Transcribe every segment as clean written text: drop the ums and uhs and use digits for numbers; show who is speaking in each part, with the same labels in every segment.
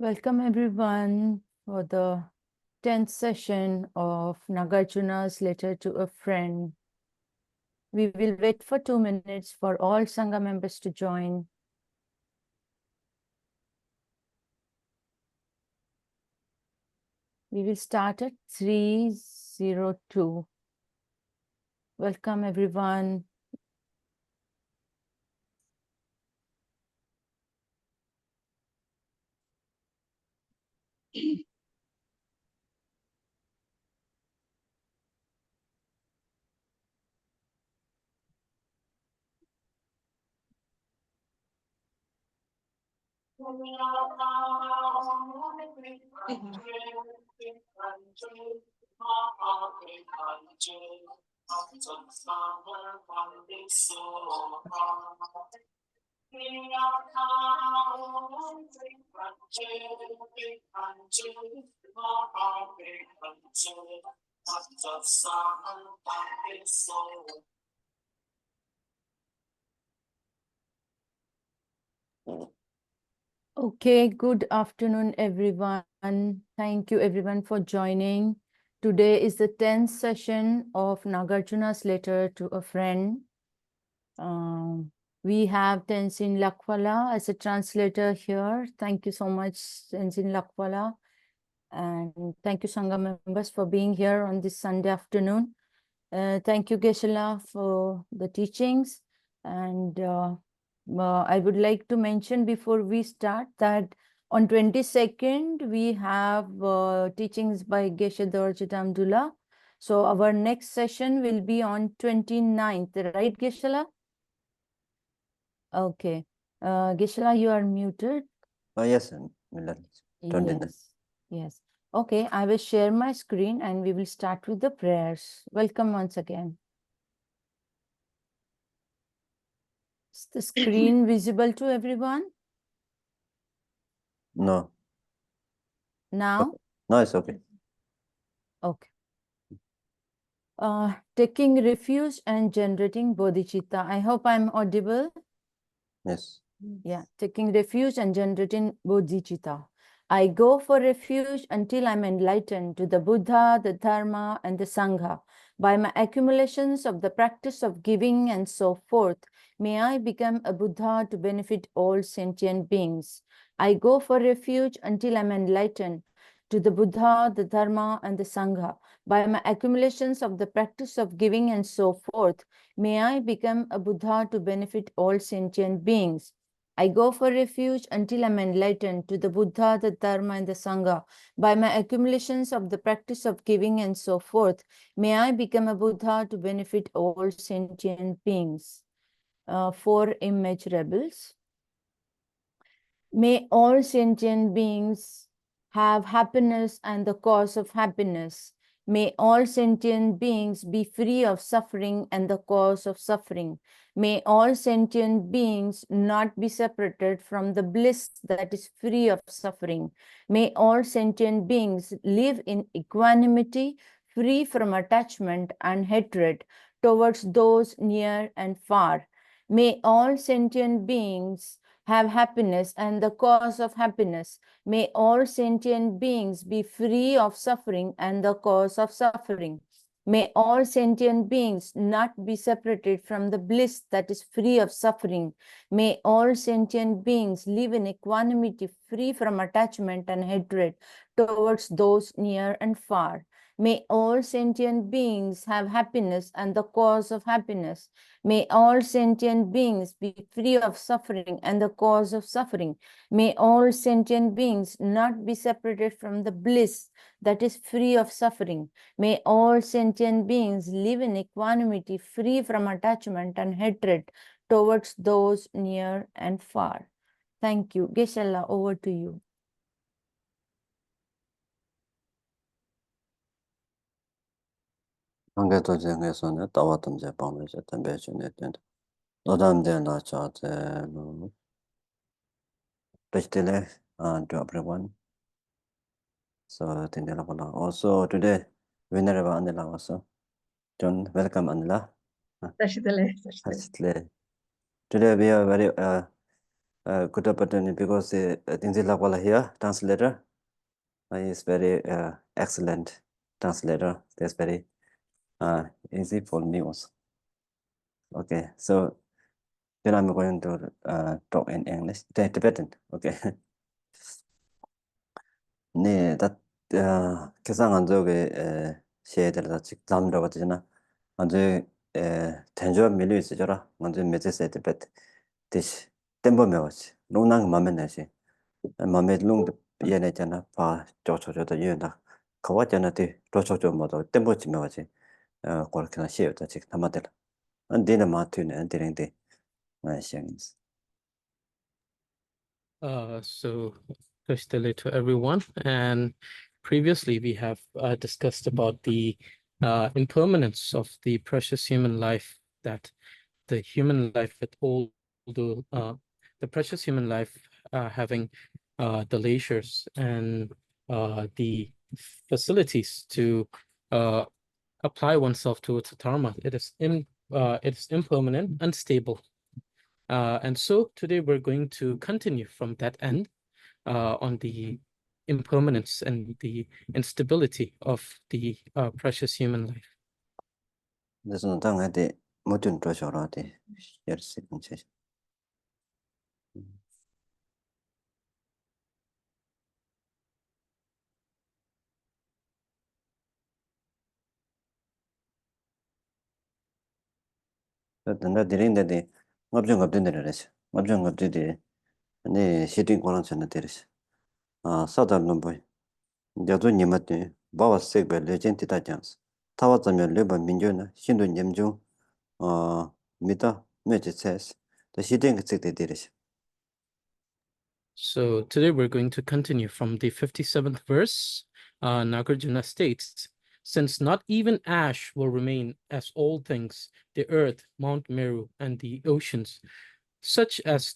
Speaker 1: Welcome everyone for the 10th session of Nagarjuna's letter to a friend. We will wait for 2 minutes for all Sangha members to join. We will start at 3:02. Welcome everyone. Okay, good afternoon, everyone. Thank you, everyone, for joining. Today is the 10th session of Nagarjuna's letter to a friend. We have Tenzin Lakwala as a translator here. Thank you so much, Tenzin Lakwala. And thank you, Sangha members, for being here on this Sunday afternoon. Thank you, Geshe, for the teachings. And I would like to mention before we start that on 22nd, we have teachings by Geshe Dorjitamdula. So our next session will be on 29th, right, Geshe? Okay. Geshe, you are muted.
Speaker 2: Yes,
Speaker 1: Yes. Okay, I will share my screen and we will start with the prayers. Welcome once again. Is the screen visible to everyone?
Speaker 2: No.
Speaker 1: Now?
Speaker 2: Okay. No, it's okay.
Speaker 1: Okay. Taking refuge and generating bodhicitta. I hope I'm audible.
Speaker 2: Yes.
Speaker 1: Yeah, taking refuge and generating bodhicitta. I go for refuge until I'm enlightened to the Buddha, the Dharma, and the Sangha. By my accumulations of the practice of giving and so forth, may I become a Buddha to benefit all sentient beings. I go for refuge until I'm enlightened to the Buddha, the Dharma, and the Sangha. By my accumulations of the practice of giving and so forth, may I become a Buddha to benefit all sentient beings. I go for refuge until I'm enlightened to the Buddha, the Dharma, and the Sangha. By my accumulations of the practice of giving and so forth, may I become a Buddha to benefit all sentient beings. For immeasurables. May all sentient beings have happiness and the cause of happiness. May all sentient beings be free of suffering and the cause of suffering. May all sentient beings not be separated from the bliss that is free of suffering. May all sentient beings live in equanimity, free from attachment and hatred towards those near and far. May all sentient beings have happiness and the cause of happiness. May all sentient beings be free of suffering and the cause of suffering. May all sentient beings not be separated from the bliss that is free of suffering. May all sentient beings live in equanimity, free from attachment and hatred towards those near and far. May all sentient beings have happiness and the cause of happiness. May all sentient beings be free of suffering and the cause of suffering. May all sentient beings not be separated from the bliss that is free of suffering. May all sentient beings live in equanimity, free from attachment and hatred towards those near and far. Thank you. Geshe, over to you.
Speaker 2: 관계 도쟁에서는 따왔던 제 방에서 담배주네 된 노담대나 저제로 Basically, to everyone. So, also today, whenever Anila also, John, welcome Anila. Today we are very good opportunity because Tenzin Wala here, translator, is very excellent translator. That's very easy for me also. Okay, so then I'm going to talk in English, Tibetan. Okay. 네, 계산 안 저게 시에들다 직담으로 같잖아. 먼저 텐저 밀려 있어져라. 먼저 메시지 때 디시 템버 메워지. 농낭 마음에 내시. 마음에 롱 얘네잖아. 봐. 저저저도 얘나. 그거잖아. 데 저저저 뭐도 템버 지메워지. 그렇게나 시에다 직 담아들. 안 되는 마트네. 안 되는데. 시행스.
Speaker 3: So Kristele to everyone. And previously we have discussed about the impermanence of the precious human life, that the human life with all the precious human life having the leisures and the facilities to apply oneself towards dharma. It is impermanent, unstable. And so today we're going to continue from that end on the impermanence and the instability of the precious human life.
Speaker 2: 그래서 당한테 모든 조절하되 열심히 제. 근데 드린데 업종 업된들이래서 업종 업들이 네 시딩 거는 전에 되래서 사담는 뭐 여도 님한테 바와색 레전드 다장스 타와자면 레바 민주나 신도 님중 미다 메지체스 더 시딩 그때 되래서.
Speaker 3: So today we're going to continue from the 57th verse. Nagarjuna states, since not even ash will remain as all things, the earth, Mount Meru, and the oceans, such as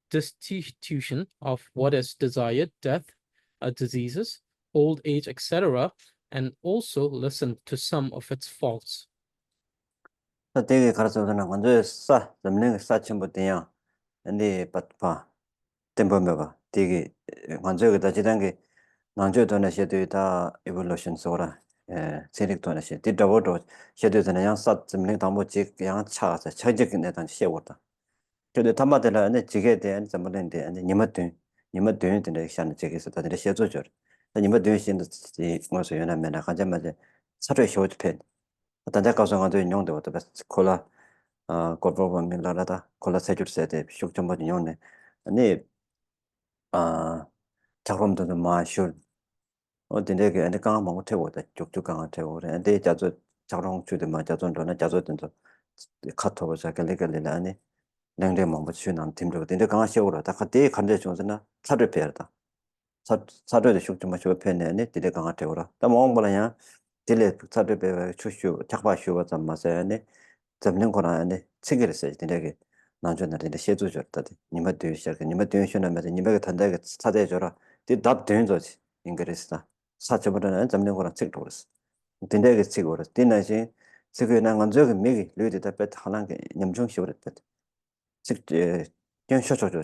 Speaker 3: destitution of what is desired, death, diseases, old age, etc., and also listen to some of its faults.
Speaker 2: 되게 가르쳐서는 먼저 싸 점령 싸침부 돼요. 근데 받파 템범가 되게 먼저 그다 지단게 난저도나 셔도다 evolution 소라 세력도나 셔 디더버도 셔도는 양 싸점령 담보지 양 차서 처적인 내단 셔고다. 저도 담마들은 지게 대한 점문인데 아니 님한테 되는 시간 제게서 다들 셔줘줘. 님한테 신도 뭐서 연하면 가자마자 사료 쇼트펜 단자 가서가도 인용도 어떤 콜라 고르고 밀라라다 콜라 세줄세데 쇼좀 뭐지 용네 아니 작품들은 마쇼 어디내게 안에 강한 뭐 태고다 쭉쭉 강한 태고래 근데 자주 작품 주도 뭐 자존도나 자존도 카톡을 자결래결래 아니 냉대 뭐 쉬는 팀들 근데 강한 쇼로 다 같이 간대 중에서나 차를 빼야다 차를 쇼좀 뭐 쇼편에 되게 강한 태고라 다 뭐라냐 딜레 차를 빼 추슈 작바 쇼가 좀 맞아야네 잡는 거라네 체결했어요 되게 나중에 시해줘줬다지 님한테 시작해 님한테 쉬는면서 님에게 단다게 찾아줘라 뒤답 되는 거지 잉그리스다 사체보다는 잡는 거랑 책 돌았어 딘데게 치고라 딘나시 세계나 건저게 미기 류디다 배 하나게 염중 쇼르다 직제 연 쇼쇼죠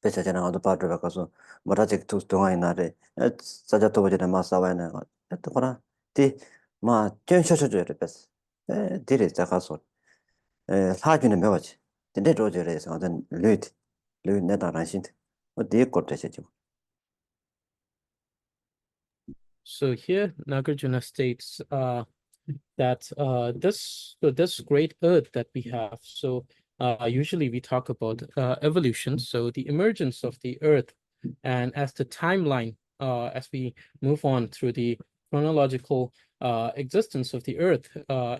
Speaker 2: 배차잖아 어디 바로 가서 뭐라직 두 동아이 날에 사자도 보지는 마사와는 했더라 디마 견쇼쇼죠 그랬어 디리 자가서 사주는 매워지 근데 로저에서 어떤 류 내다란 신데 어디 것도 지금
Speaker 3: So here Nagarjuna states that this great earth that we have. So usually we talk about evolution, so the emergence of the earth, and as the timeline, as we move on through the chronological existence of the earth,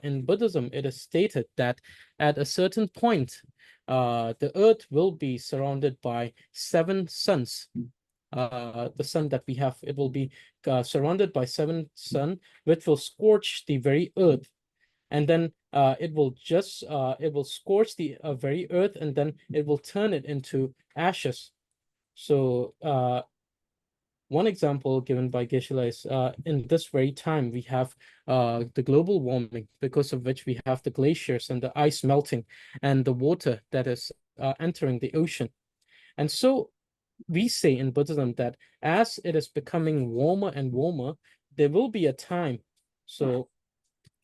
Speaker 3: in Buddhism, it is stated that at a certain point, the earth will be surrounded by 7 suns. The sun that we have, it will be surrounded by 7 sun, which will scorch the very earth, and then it will scorch the very earth, and then it will turn it into ashes. So one example given by Geshe is in this very time we have the global warming, because of which we have the glaciers and the ice melting and the water that is entering the ocean. And so we say in Buddhism that as it is becoming warmer and warmer, there will be a time. So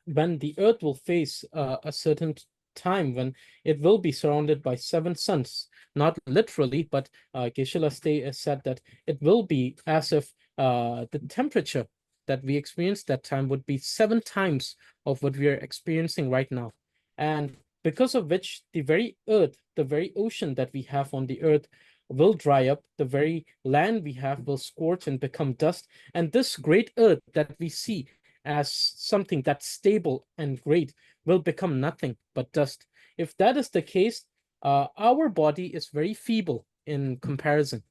Speaker 3: when the earth will face a certain time when it will be surrounded by 7 suns, not literally, but Geshe said that it will be as if the temperature that we experience that time would be 7 times of what we are experiencing right now. And because of which the very earth, the very ocean that we have on the earth will dry up, the very land we have will scorch and become dust. And this great earth that we see as something that's stable and great will become nothing but dust. If that is the case, our body is very feeble in comparison.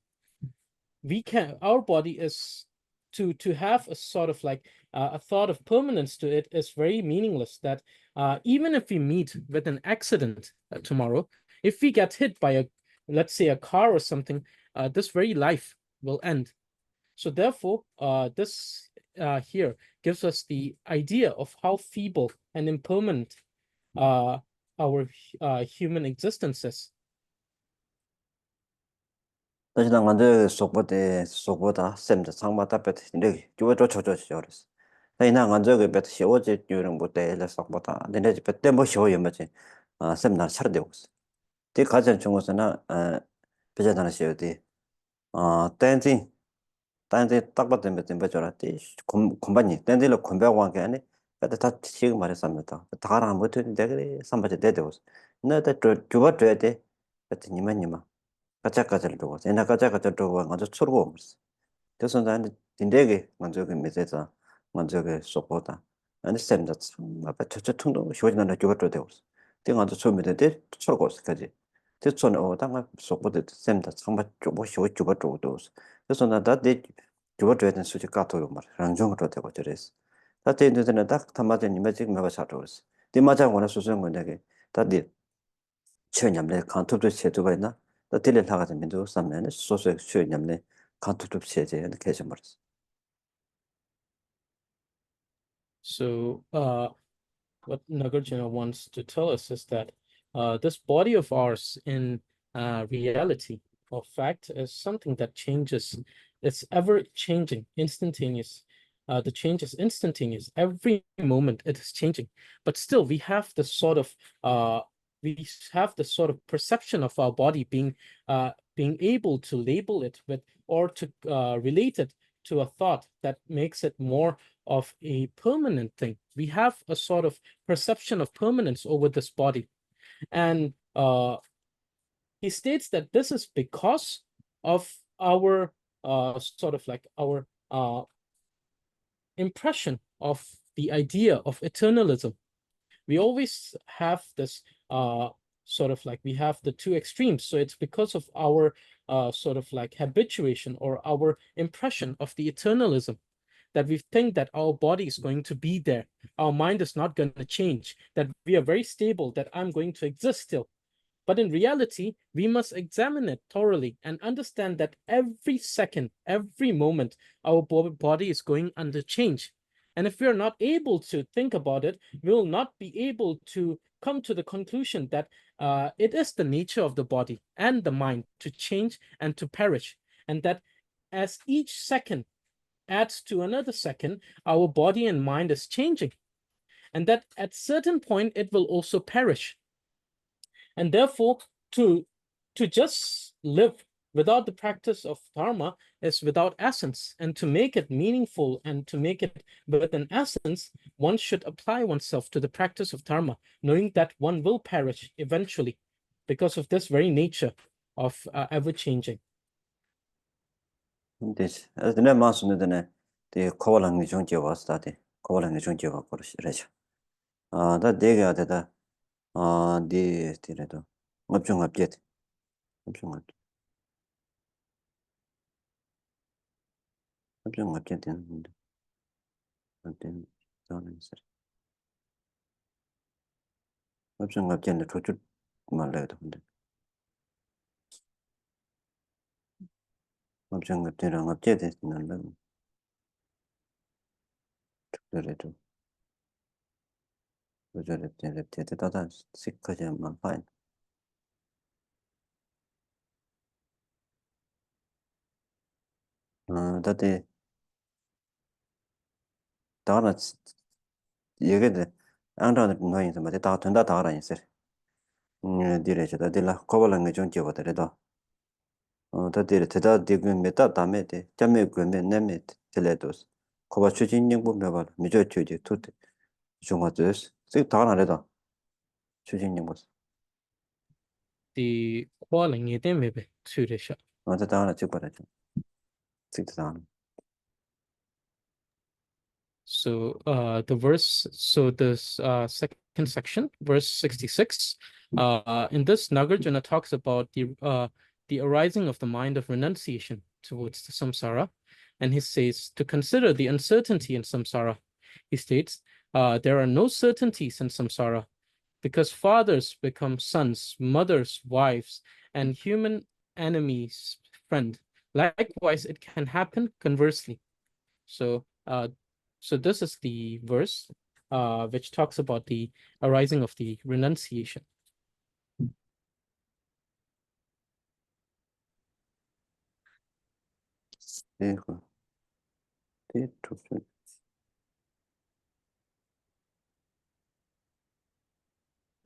Speaker 3: Our body is to have a sort of like a thought of permanence to it is very meaningless. That even if we meet with an accident tomorrow, if we get hit by let's say a car or something, this very life will end. So therefore, this here gives us the idea of how feeble and impermanent our human existence is.
Speaker 2: 다시당 먼저 속보다 샘다 상마다 배 이렇게 주어져 줘줘죠 그랬어 나이나 먼저 그 배트 쉬워지 요런 못에 일 속보다 근데 집 때 뭐 쉬워요 뭐지 샘나 차려되고 있어 그 가장 중요해서는 배제하는 시어디 땡진 딱 봤더니 몇 배줘라 곰반이 땡진을 곰배하고 한게 아니 그때 다 지금 말했습니다 다랑 못 했는데 그래 삼바제 대대고 나도 주어 줘야 돼 그때 니만 가짜가짜를 두고 옛날 가짜가짜 두고 먼저 쳐고 그래서 나는 딘데게 먼저 그 메시지다 먼저 그 속보다 아니 쌤다 아빠 저쪽 통도 쉬워지는 거 되고 내가 먼저 처음에 때 쳐고 있을까지 대처는 당가 속보다 쌤다 정말 좀 쉬워 주고 그래서 나한테 주고 되는 수직 같아요 말 랑정으로 되고 저랬어 나한테 있는 딱 담아진 이미지 내가 찾아고 있어 네 맞아 원해 수준 건데 다들 최념내 컨트롤 제도가 있나 또 딜을 하가지고 민도 삼면은 소소의 최념내 컨트롤 체제 이렇게 해서 말이지.
Speaker 3: So what Nagarjuna wants to tell us is that this body of ours in reality or fact is something that changes. It's ever changing, instantaneous. The change is instantaneous. Every moment it is changing. But still, we have the sort of perception of our body being able to label it with or to relate it to a thought that makes it more of a permanent thing. We have a sort of perception of permanence over this body. And he states that this is because of our sort of like our impression of the idea of eternalism. We always have this sort of like we have the two extremes. So it's because of our sort of like habituation or our impression of the eternalism that we think that our body is going to be there. Our mind is not going to change, that we are very stable, that I'm going to exist still. But in reality, we must examine it thoroughly and understand that every second, every moment, our body is going under change. And if we are not able to think about it, we will not be able to come to the conclusion that it is the nature of the body and the mind to change and to perish. And that as each second adds to another second, our body and mind is changing. And that at certain point, it will also perish. And therefore, to just live without the practice of dharma is without essence. And to make it meaningful and to make it with an essence, one should apply oneself to the practice of dharma, knowing that one will perish eventually because of this very nature of ever-changing.
Speaker 2: this as the name master the calling is on your study calling is on your course that they got that the option object option object and then option object to 말해도 근데 option object랑 object 있는 그래도 그래도 다다 시카지만 파인 다데 다나 얘기데 안다는 노인서 맞다 다 된다 다라 있어 디레저다 딜라 코발랑게 좀 지워더라도 다들 대다 되고 메타 담에데 잠에 그면 내메 텔레도스 코바 추진령 보면 미저 추지 투트 중화도스 즉 다나래다 추진령 보스
Speaker 3: The calling it maybe to the shop.
Speaker 2: 맞아 다나 찍어라죠 즉 다나
Speaker 3: So the verse, so this second section, verse 66, in this Nagarjuna talks about the arising of the mind of renunciation towards the samsara. And he says, to consider the uncertainty in samsara, he states, there are no certainties in samsara because fathers become sons, mothers, wives, and human enemies, friend. Likewise, it can happen conversely. So so this is the verse which talks about the arising of the renunciation.
Speaker 2: 이거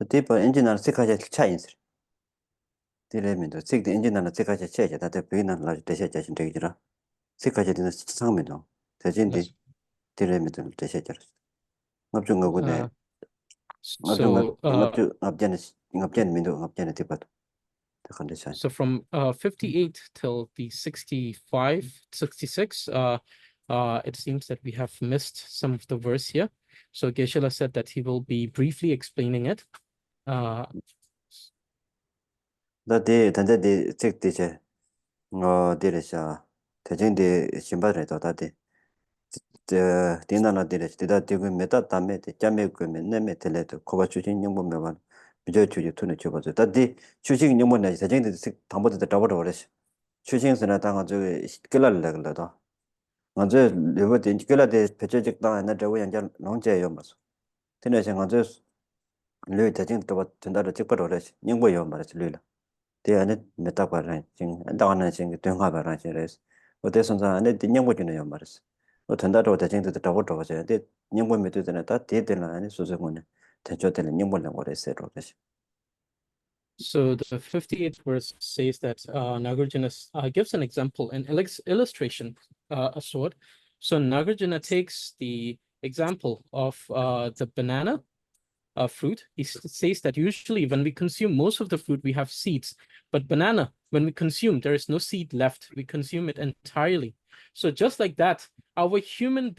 Speaker 2: tipo engineer sikaje chains 디레미도 식 엔진하는 sikaje 체제 다데 비난 라지 대세 자신 되기라 sikaje 되는 상면도 대진디
Speaker 3: Yes.
Speaker 2: 디레미도 대세자 업종 거고네
Speaker 3: So
Speaker 2: 업종 민도 업종의 디바도 더 컨디션
Speaker 3: so from 58 till the 65, 66, it seems that we have missed some of the verse here. So Geshe said that he will be briefly explaining it.
Speaker 2: 다데 단데데 책디제 디레샤 대진디 신바레도 다데 디나나 디레시 디다 디고 메타 담에 잠에 그면 내메 텔레도 코바 주진 영범면 비저 주지 투네 줘봐서 다디 주식 영범내 대진디 담보도 더버더 버렸어 주식선에 당한 저 끌랄래 그래도 먼저 레버데 끌라데 배제적 당하는 저 연장 농제요 맞어 드네생 먼저 르 대진 또 된다로 찍버려 버렸어 영범요 말았어 르라 대안에 메타바라 진 안다는 진 동화바라 지레스 어때선자 안에 딩영보지는 말았어 된다로 대진도 더버더 버져 데 영범 메도드나 다 대들나 안에 소소고네 대조되는 영범을 거래세로 그래서
Speaker 3: So the 58th verse says that Nagarjuna gives an example, an illustration, a sword. So Nagarjuna takes the example of the banana fruit. He says that usually when we consume most of the fruit, we have seeds. But banana, when we consume, there is no seed left. We consume it entirely. So just like that, our human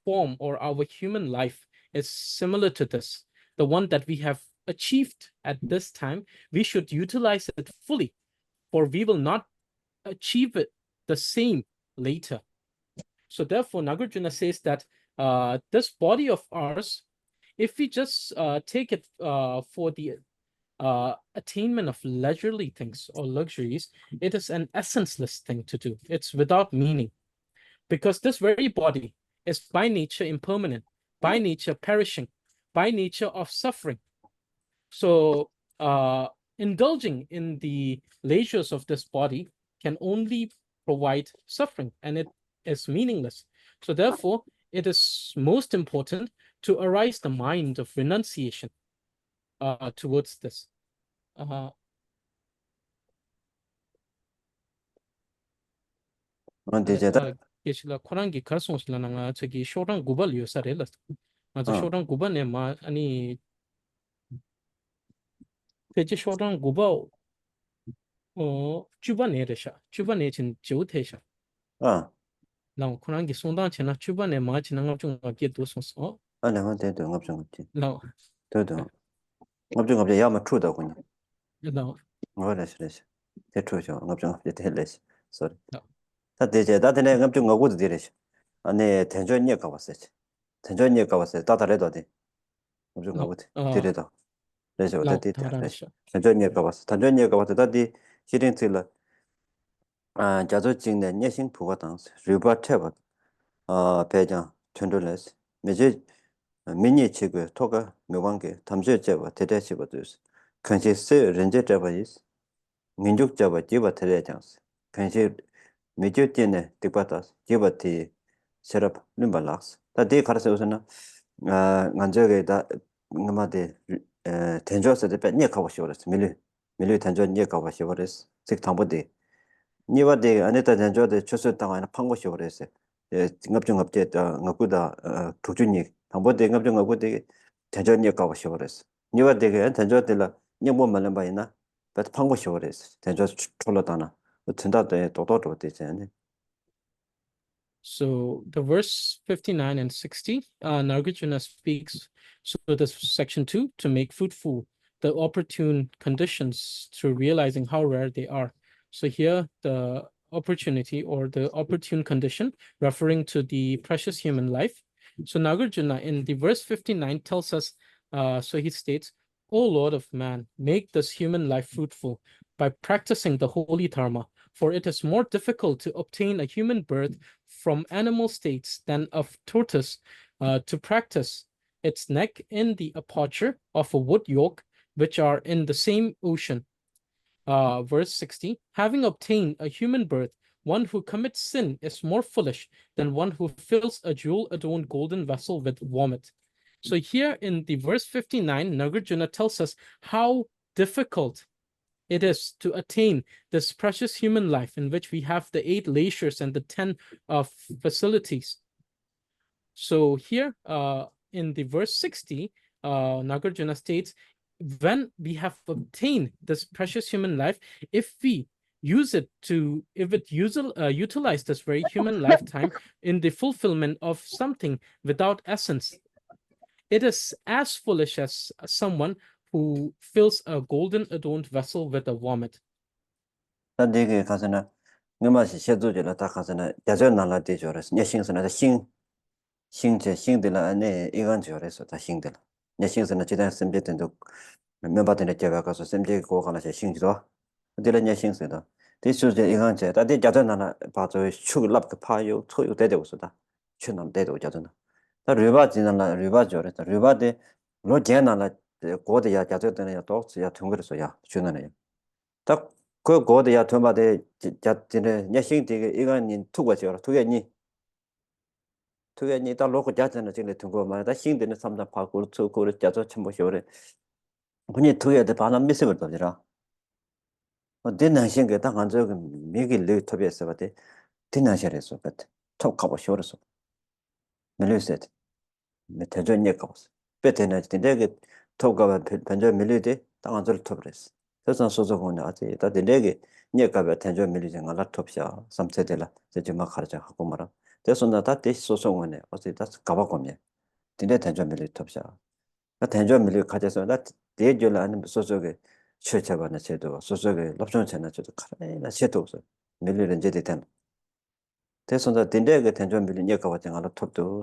Speaker 3: form or our human life is similar to this. The one that we have achieved at this time, we should utilize it fully, for we will not achieve it the same later. So therefore, Nagarjuna says that this body of ours, if we just take it for the attainment of leisurely things or luxuries, it is an essenceless thing to do. It's without meaning. because this very body is by nature impermanent, by nature perishing, by nature of suffering. So indulging in the leisures of this body can only provide suffering, and it is meaningless. So therefore, it is most important to arise the mind of renunciation towards this. 계시라 코란기 가르송실라나 저기 쇼랑 구발 요사렐라 맞아 쇼랑 구발네 마 아니 대체 쇼랑 구발 주반에르샤 주반에 진 조테샤 나 코란기 송단체나 주반에 마 지나가 좀 어깨 도송서
Speaker 2: 내가 대도 없어 없지
Speaker 3: 나
Speaker 2: 대도 없죠 야마 추다 군요
Speaker 3: 나
Speaker 2: 뭐라서 대초죠 없죠 없지 될래시 sorry
Speaker 3: 나
Speaker 2: 다 대제 다들 없죠 거고도 되래시 아니 대전에 가봤어요 대전에 가봤어요 다다래도 돼 없죠 거고 되래도 그래서 어디
Speaker 3: 다라샤
Speaker 2: 대전에 가봤어 대전에 가봤다 다디 시린틀라 자주 찍는 내신 부가 당스 리버 태버 배장 전돌레스 매제 미니 치고 토가 묘관계 담주제와 대대시버도스 컨시스 렌제 잡아이스 민족 잡아 집어 대대장스 컨시 미주티네 디바타스 집어티 세럽 림발락스 다디 가르쳐서는 간저게다 응마데 텐저스데 빼니 가보시오레스 밀리 텐저 니 가보시오레스 식당보디 니와데 아네타 텐저데 추스당하나 판고시오레스 응업중업제 응업보다 도준이 당보데 응업중업보데 텐저니 가보시오레스 니와데게 텐저들라 니뭐 말는 바이나 배 판고시오레스 텐저 출러다나 된다데 도도도 되잖아요.
Speaker 3: So the verse 59 and 60, Nagarjuna speaks, so this section 2, to make fruitful the opportune conditions through realizing how rare they are. So here the opportunity or the opportune condition referring to the precious human life. So Nagarjuna in the verse 59 tells us, so he states, O Lord of man, make this human life fruitful by practicing the holy dharma, for it is more difficult to obtain a human birth from animal states than of tortoise to practice its neck in the aperture of a wood yoke, which are in the same ocean. Verse 60, having obtained a human birth, one who commits sin is more foolish than one who fills a jewel-adorned golden vessel with vomit. So here in the verse 59, Nagarjuna tells us how difficult it is to attain this precious human life in which we have the 8 leisures and the 10 facilities. So here in the verse 60, Nagarjuna states, when we have obtained this precious human life, if we utilize this very human lifetime in the fulfillment of something without essence, it is as foolish as someone who fills a golden adorned vessel with a vomit.
Speaker 2: 단대게 가서는 너마시 셔도지라 다 가서는 야전나라 되죠라서 녀신선에 신제 신들라 안에 이건 저래서 다 신들 녀신선에 지단 셈제된도 멤버들의 제가 가서 셈제 고가나서 신지도 들은 녀신선도 대수제 이건 제 다들 야전나라 봐서 축랍 파요 토요 되되고서다 춘남 되도 야전나 다 르바지나라 르바죠래서 르바데 로제나라 고대야 야전되는 도스야 통그래서야 주나네요 딱그 고대야 도마데 자진의 녀신되게 이건인 투고죠 투게니 투게니 다 로고 자전을 지내 통고 말다 신되는 삼자 파고 투고를 자저 첨보시오래 군이 투게데 반한 미세를 더지라 어디는 딱 앉아 미길 르토비에서 바데 디나셔에서 바데 톡 가고 쇼르서 밀리셋 메테전예 가고스 베테나 진데게 톡 가면 변저 밀리데 딱 앉아 토브레스 그래서 소소군에 아직 다 되게 니가베 텐저 밀리징 알라톱샤 삼세데라 제지마 가르자 하고 말아 그래서 나다 대 소소군에 어디 다 가봐고면 딘데 텐저 밀리톱샤 나 텐저 밀리 가져서 나 대줄 아는 소소게 최차반에 제도 소소게 럽존체나 저도 카레나 제도 없어 밀리는 제대 된 그래서 나 딘데게 텐저 밀리 니가 같은 알라톱도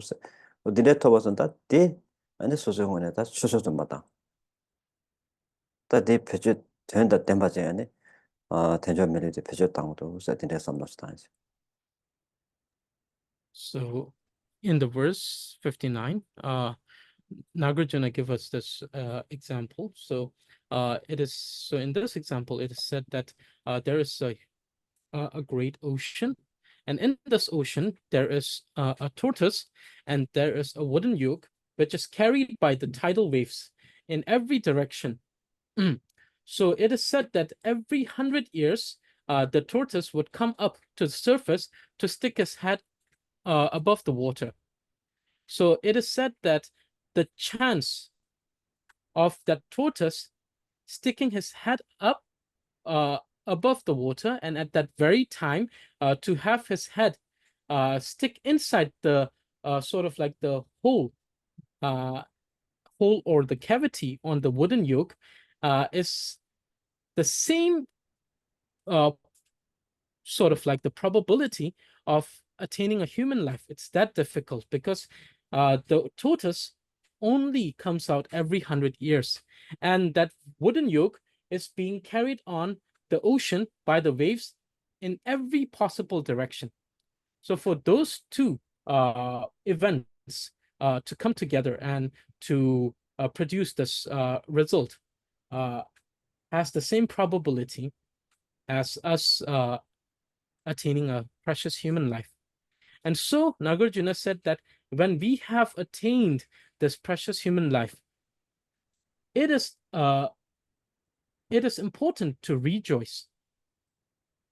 Speaker 2: 딘데 톱어서 다대 아니 소소군에 다 수소도 마다 다대 표주 된다 땜바지 안에 텐저 밀리지 표주 땅도 세팅에 삼놨다
Speaker 3: So in the verse 59, Nagarjuna give us this example. So in this example, it is said that there is a great ocean, and in this ocean there is a tortoise, and there is a wooden yoke which is carried by the tidal waves in every direction. So it is said that every 100 years, the tortoise would come up to the surface to stick his head above the water. So it is said that the chance of that tortoise sticking his head up above the water, and at that very time to have his head stick inside the sort of like the hole or the cavity on the wooden yoke is the same sort of like the probability of attaining a human life. It's that difficult because the tortoise only comes out every 100 years, and that wooden yoke is being carried on the ocean by the waves in every possible direction. So for those two events to come together and to produce this result has the same probability as us attaining a precious human life. And so Nagarjuna said that when we have attained this precious human life, it is important to rejoice.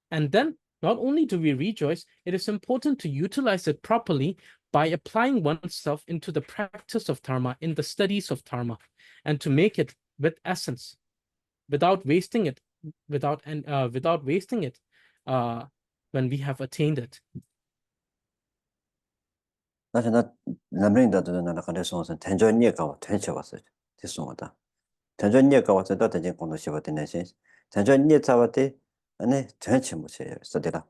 Speaker 3: And then not only do we rejoice, it is important to utilize it properly by applying oneself into the practice of dharma, in the studies of dharma, and to make it with essence, without wasting it, without wasting it when we have attained it.
Speaker 2: 나는 나 남랭이다도 나는 그래서 텐전니가 텐쳐 왔어. 됐습니다. 텐전니가 와서 또 대진 공도 씹어 되는지. 텐전니 잡았대. 아니 텐쳐 못해요. 써대라.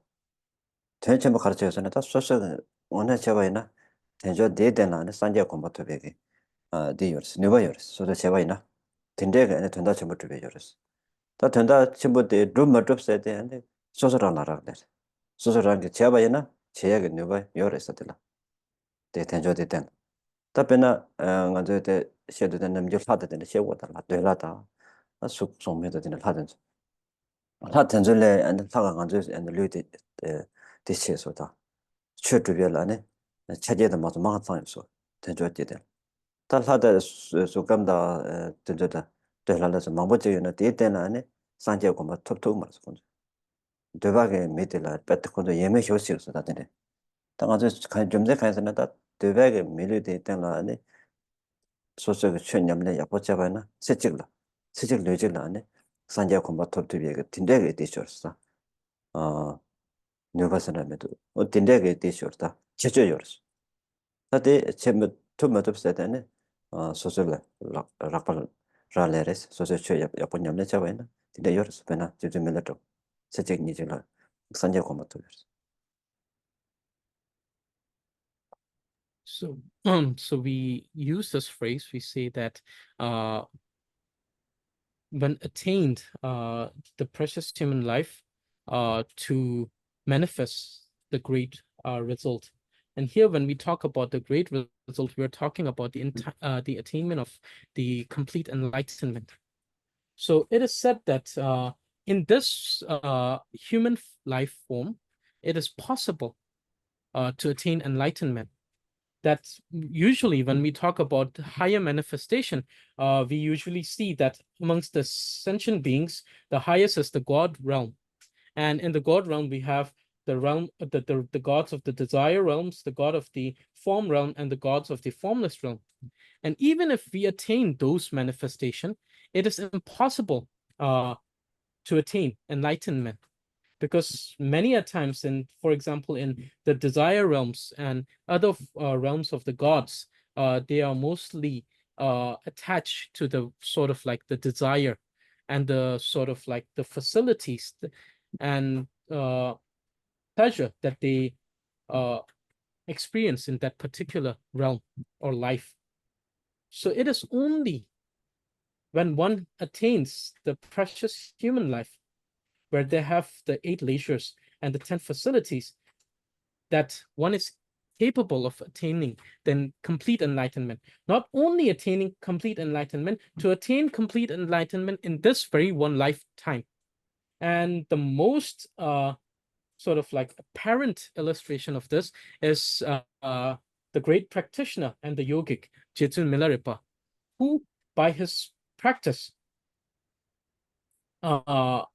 Speaker 2: 텐쳐 뭐 가르쳐서는 다 소소 오늘 제바이나 텐저 데데나는 산제 공부터 베게. 디어스 네바이어스. 소도 제바이나. 텐데가 아니 된다 전부터 베여스. 다 된다 전부터 룸을 좁세대 근데 소소라 나라데. 소소라는 게 제바이나 제약이 네바 요레서들라. 텐저데 된 답변나 먼저 때 셔도 되는 좀 하다 되는 셔고다 되라다 속 속면도 되는 하든지 다 텐저래 안 타가 먼저 안 류데 대체소다 최주별 안에 차제도 맞아 망상에서 텐저데 된 달하다 소감다 텐저다 되라라서 망보제는 데때나 안에 산제고 뭐 톱톱 말서 본죠 되바게 메텔라 배트콘도 예매 쇼시였어 다들 당아서 좀제 간서는 다 되바게 밀리데 때나 안에 소소가 최념내 야포자바나 세직라 세직 뇌직라 안에 산자 콤바토트비에 딘데게 되셔서 뉴바스나메도 딘데게 되셔다 제조요스 나데 제메 토마토스다네 소소가 락팔 라레레스 소소 최 야포냠내 자바나 딘데 요스 베나 제주멜라토 세직 니질라 산자 콤바토요스
Speaker 3: So we use this phrase, we say that when attained the precious human life to manifest the great result. And here when we talk about the great result, we're talking about the attainment of the complete enlightenment. So it is said that in this human life form, it is possible to attain enlightenment. That usually when we talk about higher manifestation, we usually see that amongst the sentient beings, the highest is the God realm. And in the God realm, we have the realm, the gods of the desire realms, the god of the form realm, and the gods of the formless realm. And even if we attain those manifestation, it is impossible to attain enlightenment. Because many a times, for example, in the desire realms and other realms of the gods, they are mostly attached to the sort of like the desire and the sort of like the facilities and pleasure that they experience in that particular realm or life. So it is only when one attains the precious human life, where they have the 8 leisures and the 10 facilities, that one is capable of attaining then complete enlightenment. Not only attaining complete enlightenment, to attain complete enlightenment in this very one lifetime. And the most sort of like apparent illustration of this is the great practitioner and the yogic Jetsun Milarepa, who by his practice of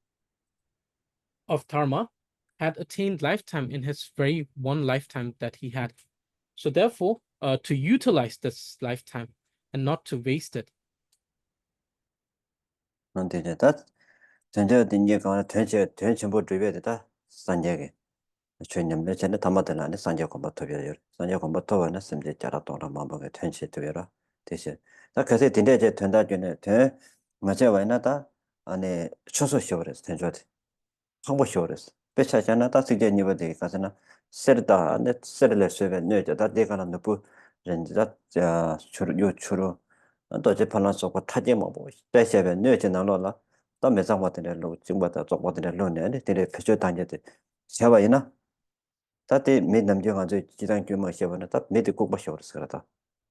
Speaker 3: dharma had attained lifetime in his very one lifetime that he had. So therefore, to utilize this lifetime and not to waste it.
Speaker 2: 근데 다 전제 된게 가나 된 전부 주변에다 산재게 주님들 전에 담아들라네 산재 공부터벼요 산재 공부터는 심지 자라도라 마음에 텐시되라 대신 다 그래서 된대 이제 된다 전에 돼 맞아 와이나다 안에 초소시오레스 된저지 홍보시오레스 배차잖아 다 쓰게 니버데 가서나 세르다 안에 세르레스에 뇌자다 내가는 뭐 렌즈다 자 주로 또 이제 발란스고 타지 뭐 대세에 뇌지 나눠라 또 매장 같은 데로 지금부터 쪽 같은 데로 내네 되게 표절 단계들 세바이나 다때 매 남자 가지고 지단 규모 세바나 다 매드 꼭 봐셔 그러다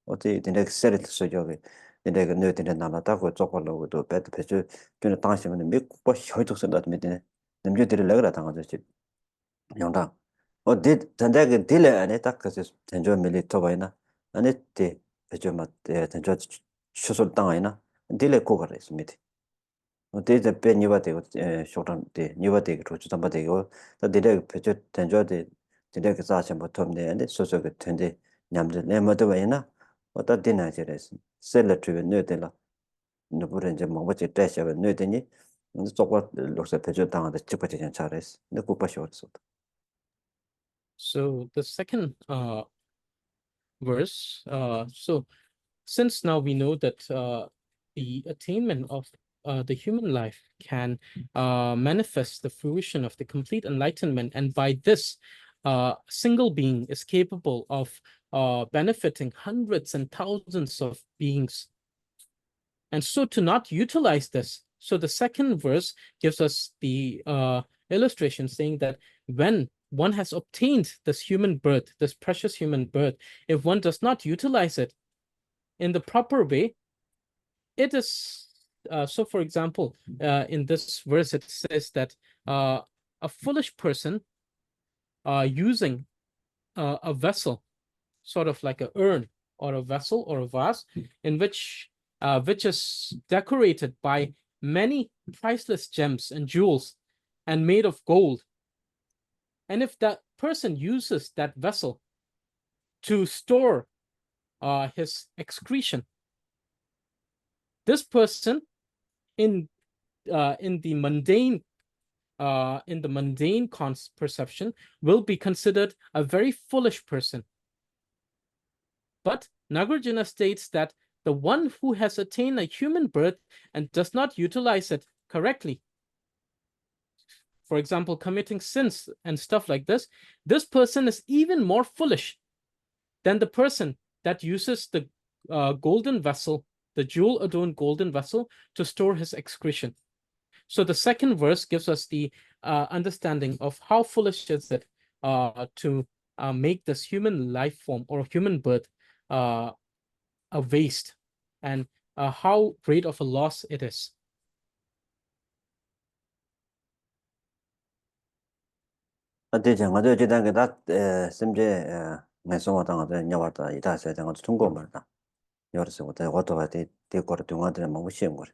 Speaker 2: 어때 되게 세르트 소저게 되게 뇌들에 나눠다고 쪽으로도 배드 표절 좀 당시면 매꼭 봐셔 독서다 매드네 남자들이 내가 당하듯이 영당 어디 단대게 딜레 안에 딱 그래서 전조 밀리터 바이나 안에 때 표절 맞 전조 수술 당하이나 딜레 고가를 했습니다. 어디서 배니바 되고 쇼던 때 니바 되고 조주담바 되고 다 딜레 표절 전조데 딜레 사실 못했네 근데 소소가 텐데 냠들 내모도 바이나 어디 디나지레스 셀러트가 뇌들라 누구를 이제 뭐지 대셔가 뇌더니 근데 조금 loksa pejo tanga da chipa chen chares ne ku pasho so
Speaker 3: So the second verse, so since now we know that the attainment of the human life can manifest the fruition of the complete enlightenment, and by this, single being is capable of benefiting hundreds and thousands of beings. And so to not utilize this, so the second verse gives us the illustration saying that when one has obtained this human birth, this precious human birth, if one does not utilize it in the proper way, it is, so for example, in this verse, it says that a foolish person using a vessel, sort of like an urn or a vessel or a vase, in which is decorated by many priceless gems and jewels and made of gold. And if that person uses that vessel to store his excretion, this person in the mundane perception will be considered a very foolish person. But Nagarjuna states that the one who has attained a human birth and does not utilize it correctly, for example, committing sins and stuff like this person is even more foolish than the person that uses the golden vessel, the jewel-adorned golden vessel, to store his excretion. So the second verse gives us the understanding of how foolish is it to make this human life form or human birth a waste, and how great of a loss it is.
Speaker 2: 어디장 어디 지단게 다 심제 내송어 당하다 냐와다 이다세 당하 통고 말다 여러서 어디 어디가 되고를 동안들 너무 쉬운 거래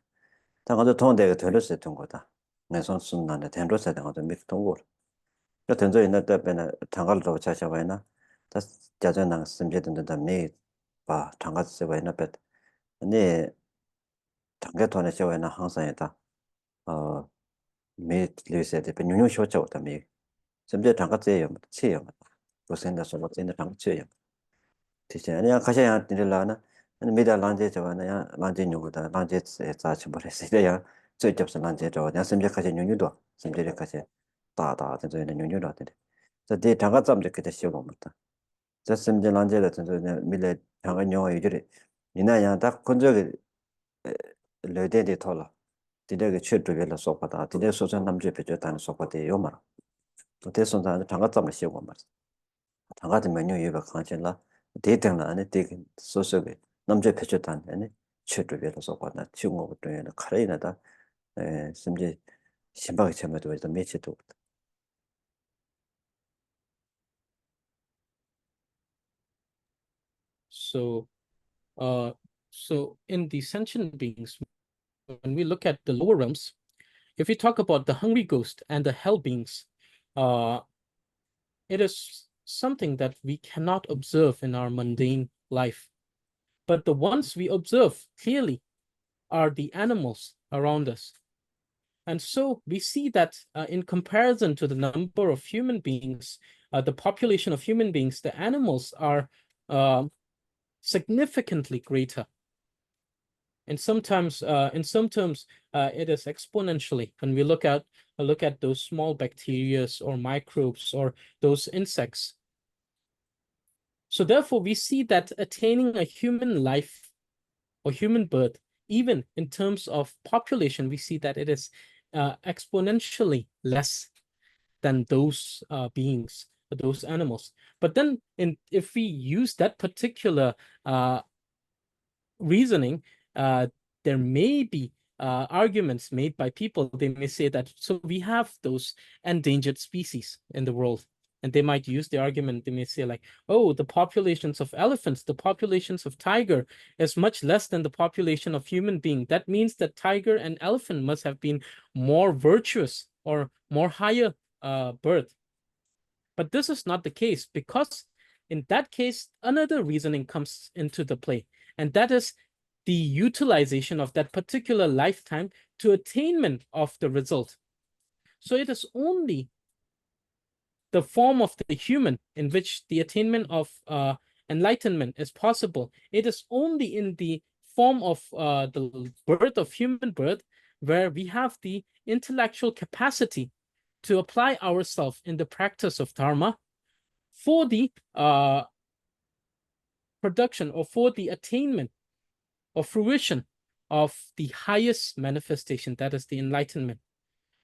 Speaker 2: 당하도 통대가 들렸을 거다 내송 순간에 된로서 당하도 미 통고 저 된저 있는 때에는 당갈도 자셔봐이나 다 자전랑 심제든다 메봐 당가서 봐이나 배 근데 당게 돈에 쇼에나 항상 있다 매 리셋에 변new 쇼죠 미 심지어 장갑제요, 치요. 고생해서 못했는데 장갑제요. 대신 아니야 가셔야 되려나. 미다 란제 저거는 란제 누구다. 란제 자치 버렸어요. 저 접선 란제 저 내가 심지어 가셔 뉴뉴도. 심지어 가셔 다다 저는 뉴뉴도 하던데. 저대 장갑 잡을 때 시험 못다. 저 심지어 란제를 저는 밀레 장갑 녀 이들이 이나야 딱 건저기 레데데 털어. 디데게 최초별로 속하다. 디데 소전 남제 배제 다는 속하대 요말. 대선자 장갑 잡을 시험 말이야. 당가지 메뉴 예바 강진라 데이터나 안에 되게 소소게 남자 표출단 안에 최초별로서 관나 중국도 에는 카레이나다 심지 심박이 체면도 해서 매체도
Speaker 3: So, so in the sentient beings, when we look at the lower realms, if we talk about the hungry ghost and the hell beings, it is something that we cannot observe in our mundane life. But the ones we observe clearly are the animals around us. And so we see that in comparison to the number of human beings, the population of human beings, the animals are significantly greater. And sometimes, in some terms, it is exponentially. When we look at those small bacteria or microbes or those insects. So therefore, we see that attaining a human life or human birth, even in terms of population, we see that it is exponentially less than those beings, those animals. But then, if we use that particular reasoning, there may be arguments made by people. They may say that, so we have those endangered species in the world. And they might use the argument, they may say like, oh, the populations of elephants, the populations of tiger is much less than the population of human being. That means that tiger and elephant must have been more virtuous or more higher birth. But this is not the case, because in that case, another reasoning comes into the play. And that is the utilization of that particular lifetime to attainment of the result. So it is only the form of the human in which the attainment of enlightenment is possible. It is only in the form of the birth of human birth where we have the intellectual capacity to apply ourselves in the practice of dharma for the production or for the attainment or fruition of the highest manifestation, that is the enlightenment.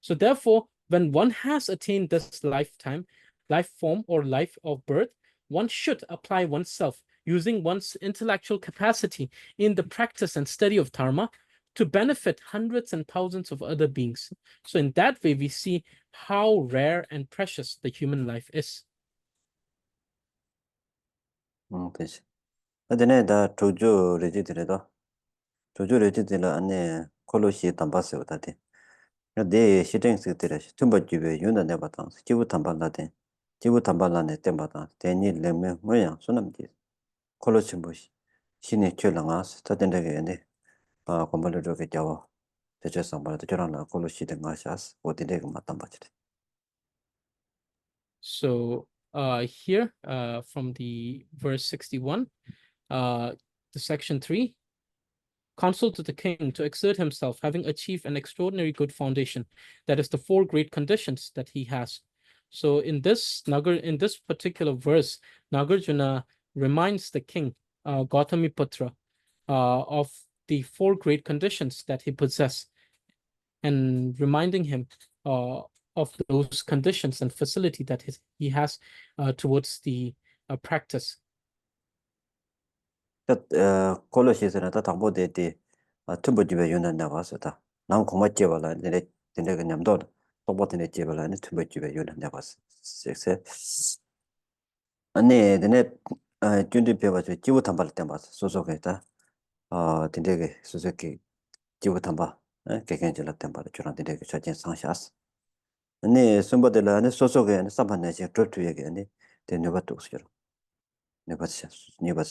Speaker 3: So therefore, when one has attained this lifetime, life form or life of birth, one should apply oneself using one's intellectual capacity in the practice and study of dharma to benefit hundreds and thousands of other beings. So in that way, we see how rare and precious the human life is.
Speaker 2: 그렇지. 근데 다 조조 레지들에도 조조 레지들 안에 콜로시 담바스요 다데. 네 시땡스들에 tum버집에 윤나 내바당 지부 담발라데. 지부 담발라네 때마다 대니 레메 뭐야 소남지. 콜로시 뭐시. 신의 죄랑아스 다된데게 공부를 저게 잡아. 대체상 말도 저랑나 콜로시 된 가샤스 어디래가 맞단 바지.
Speaker 3: So here from the verse 61, the section 3, counsel to the king to exert himself, having achieved an extraordinary good foundation. That is the 4 great conditions that he has. So in this particular verse, Nagarjuna reminds the king, Gautamiputra, of the 4 great conditions that he possesses, and reminding him of those conditions and facility that he has towards the practice.
Speaker 2: 콜로시스는 다 당보대대 tum버집에 윤나 나와서다. 남 고맙게 봐라. 내가 냠도 똑같은 애 집을라는 tum버집에 윤나 나왔어. 섹세. 아니, 내가 준비 배워서 지부 탐발 때 봤어. 소속했다. 된대게 소속기 지부 탐바. 개개인적으로 탐발 저랑 된대게 저진 상샤스. 아니, 선보들라 소속에 삼반내지 트트에게 아니 된녀가 똑스려. 내가 네가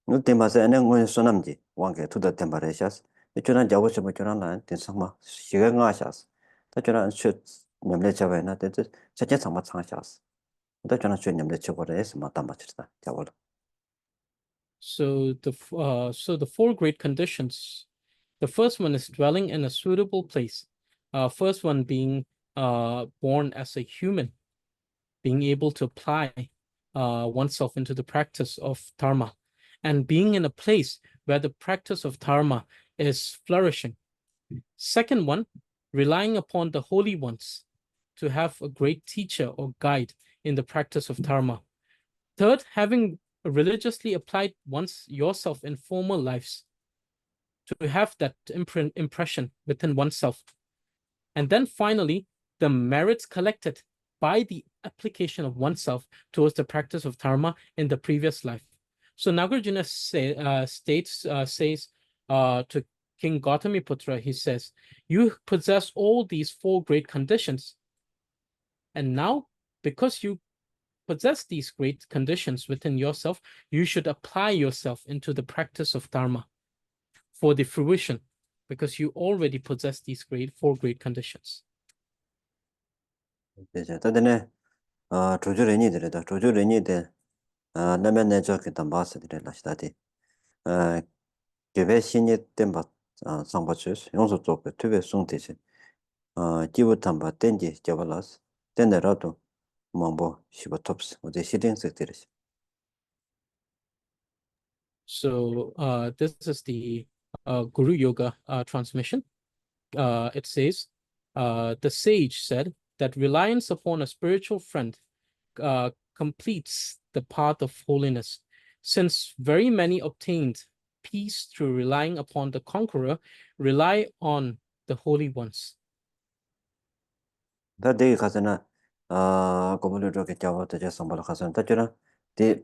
Speaker 2: 그 때마서 뭐 소남지 왕게 투다 템바레샤스 저런 잡으셔 뭐 저런 난 된상마 시간 가샤스 다 저런 셔 냠내 잡아나 되지 자체 상마 상샤스 다 저런 셔 냠내 쳐버려서 맞다 맞다 잡을.
Speaker 3: So the 4 great conditions. The first one is dwelling in a suitable place. First one being born as a human, being able to apply oneself into the practice of dharma, and being in a place where the practice of dharma is flourishing. Second one, relying upon the holy ones to have a great teacher or guide in the practice of dharma. Third, having religiously applied yourself in former lives to have that impression within oneself. And then finally, the merits collected by the application of oneself towards the practice of dharma in the previous life. So Nagarjuna says to King Gautamiputra, he says, you possess all these four great conditions. And now, because you possess these great conditions within yourself, you should apply yourself into the practice of dharma for the fruition, because you already possess these four great conditions.
Speaker 2: 이제 다들 조주레니들이다. 조주레니들 나면 내적 담바스들이 라시다디. 개베 신이 템바 상바츠스 용서 쪽에 투베 송티지. 기부 담바 땡지 잡발라스. 땡데라도 mambo shiba tops 어제 시딩 sekter이.
Speaker 3: So this is the Guru Yoga transmission. It says, the sage said that reliance upon a spiritual friend completes the path of holiness, since very many obtained peace through relying upon the conqueror, rely on the holy ones.
Speaker 2: 다 되게 가서나 고물을 이렇게 잡아도 제 선발 가서는 다저나 대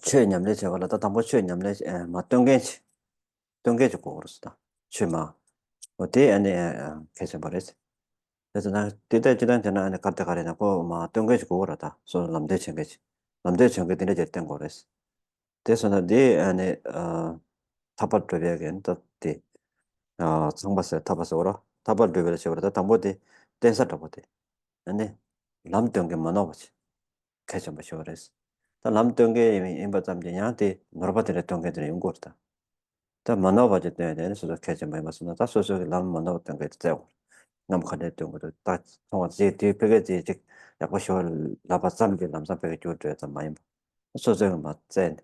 Speaker 2: 최냠내 제가라 다 담보 최냠내 맞던게지 동게지 고르스다 최마 어때 안에 계속 말했어 그래서 나 때때지단 전에 안에 갔다 가려고 막 동게지 고르다 소 남대 챙게지 남대 챙게 되는 됐던 거랬어 그래서 나네 안에 타바트베겐 또때 상바스 타바스 오라 타바트베를 쳐버다 담보데 댄서다 보데 아니 남동게 만나보지 계속 마셔버렸어 다 남동게 임바잠지냐한테 노르바들의 동게들이 연구했다 다 만나봐지 때문에 서로 계속 많이 봤으나 다 소소하게 남 만나봤던 게 있대요 남 가냈던 것도 다 통화지 뒤벽에지 즉 약간 쇼를 나봤삼게 남삼백에 주어져 많이 소소하게 맞제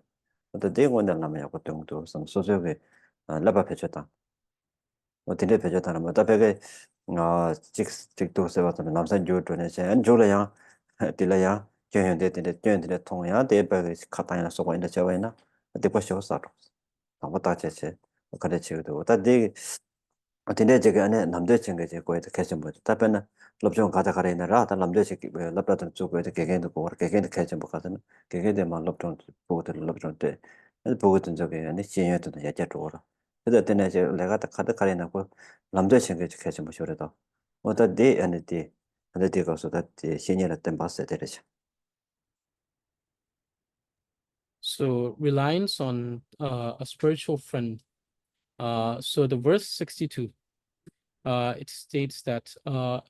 Speaker 2: 또 대원들 남아 약간 정도 소소하게 라바해줬다 어디에 배줬다는 뭐 답에 직도 세웠다는 남산 주도는 이제 안 졸아야 딜라야 견현되는데 통야 대박에 카타이나 쏘고 있는 저와이나 대포쇼 사로 아무 다체체 가르치고도 다디 어디에 제가 안에 남들 챙겨지 거에도 계신 뭐 답변은 럽종 가다 가래나라 다 남들 챙기 럽다든 쪽에도 개개인도 보고 개개인도 계신 뭐 가서는 개개인들만 럽종 보고들 럽종 때 보고든 저게 안에 진행했던 예제 쪽으로 그래서 때문에 이제 내가 딱 카드 가래나고 남들 챙겨지 계신 뭐 저래도 어디 안에디 안에디 가서 다 신이랬던 봤어야 되죠.
Speaker 3: So reliance on a spiritual friend. So the verse 62, it states that,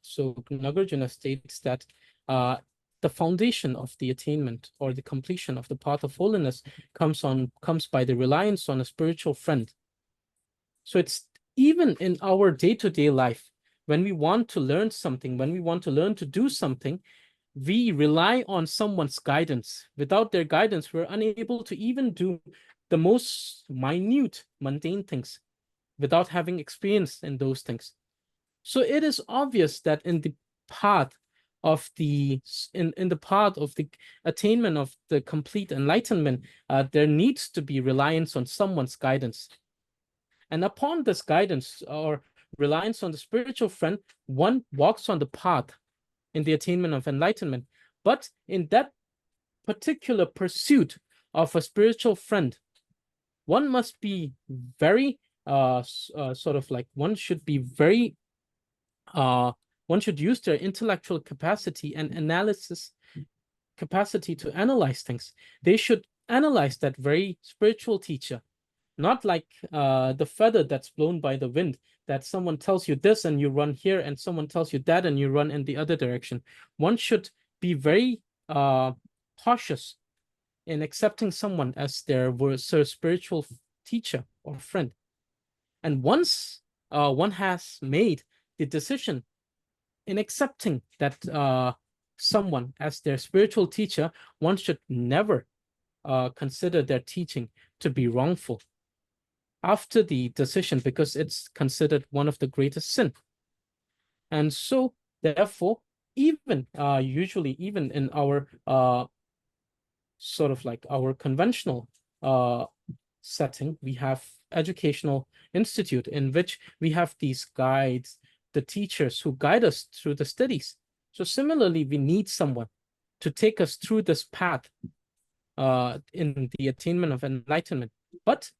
Speaker 3: so Nagarjuna states that the foundation of the attainment or the completion of the path of holiness comes by the reliance on a spiritual friend. So it's even in our day-to-day life, when we want to learn something, when we want to learn to do something, we rely on someone's guidance. Without their guidance, we're unable to even do the most minute, mundane things without having experience in those things. So it is obvious that in the path of the attainment of the complete enlightenment, there needs to be reliance on someone's guidance. And upon this guidance or reliance on the spiritual friend, one walks on the path in the attainment of enlightenment. But in that particular pursuit of a spiritual friend, one must be very sort of like one should be very one should use their intellectual capacity and analysis capacity to analyze things. They should analyze that very spiritual teacher, not like the feather that's blown by the wind, that someone tells you this and you run here and someone tells you that and you run in the other direction. One should be very cautious in accepting someone as their spiritual teacher or friend. And once one has made the decision in accepting that someone as their spiritual teacher, one should never consider their teaching to be wrongful after the decision, because it's considered one of the greatest sin. And so therefore, even usually even in our sort of like our conventional setting, we have educational institute in which we have these guides, the teachers who guide us through the studies. So similarly, we need someone to take us through this path in the attainment of enlightenment, but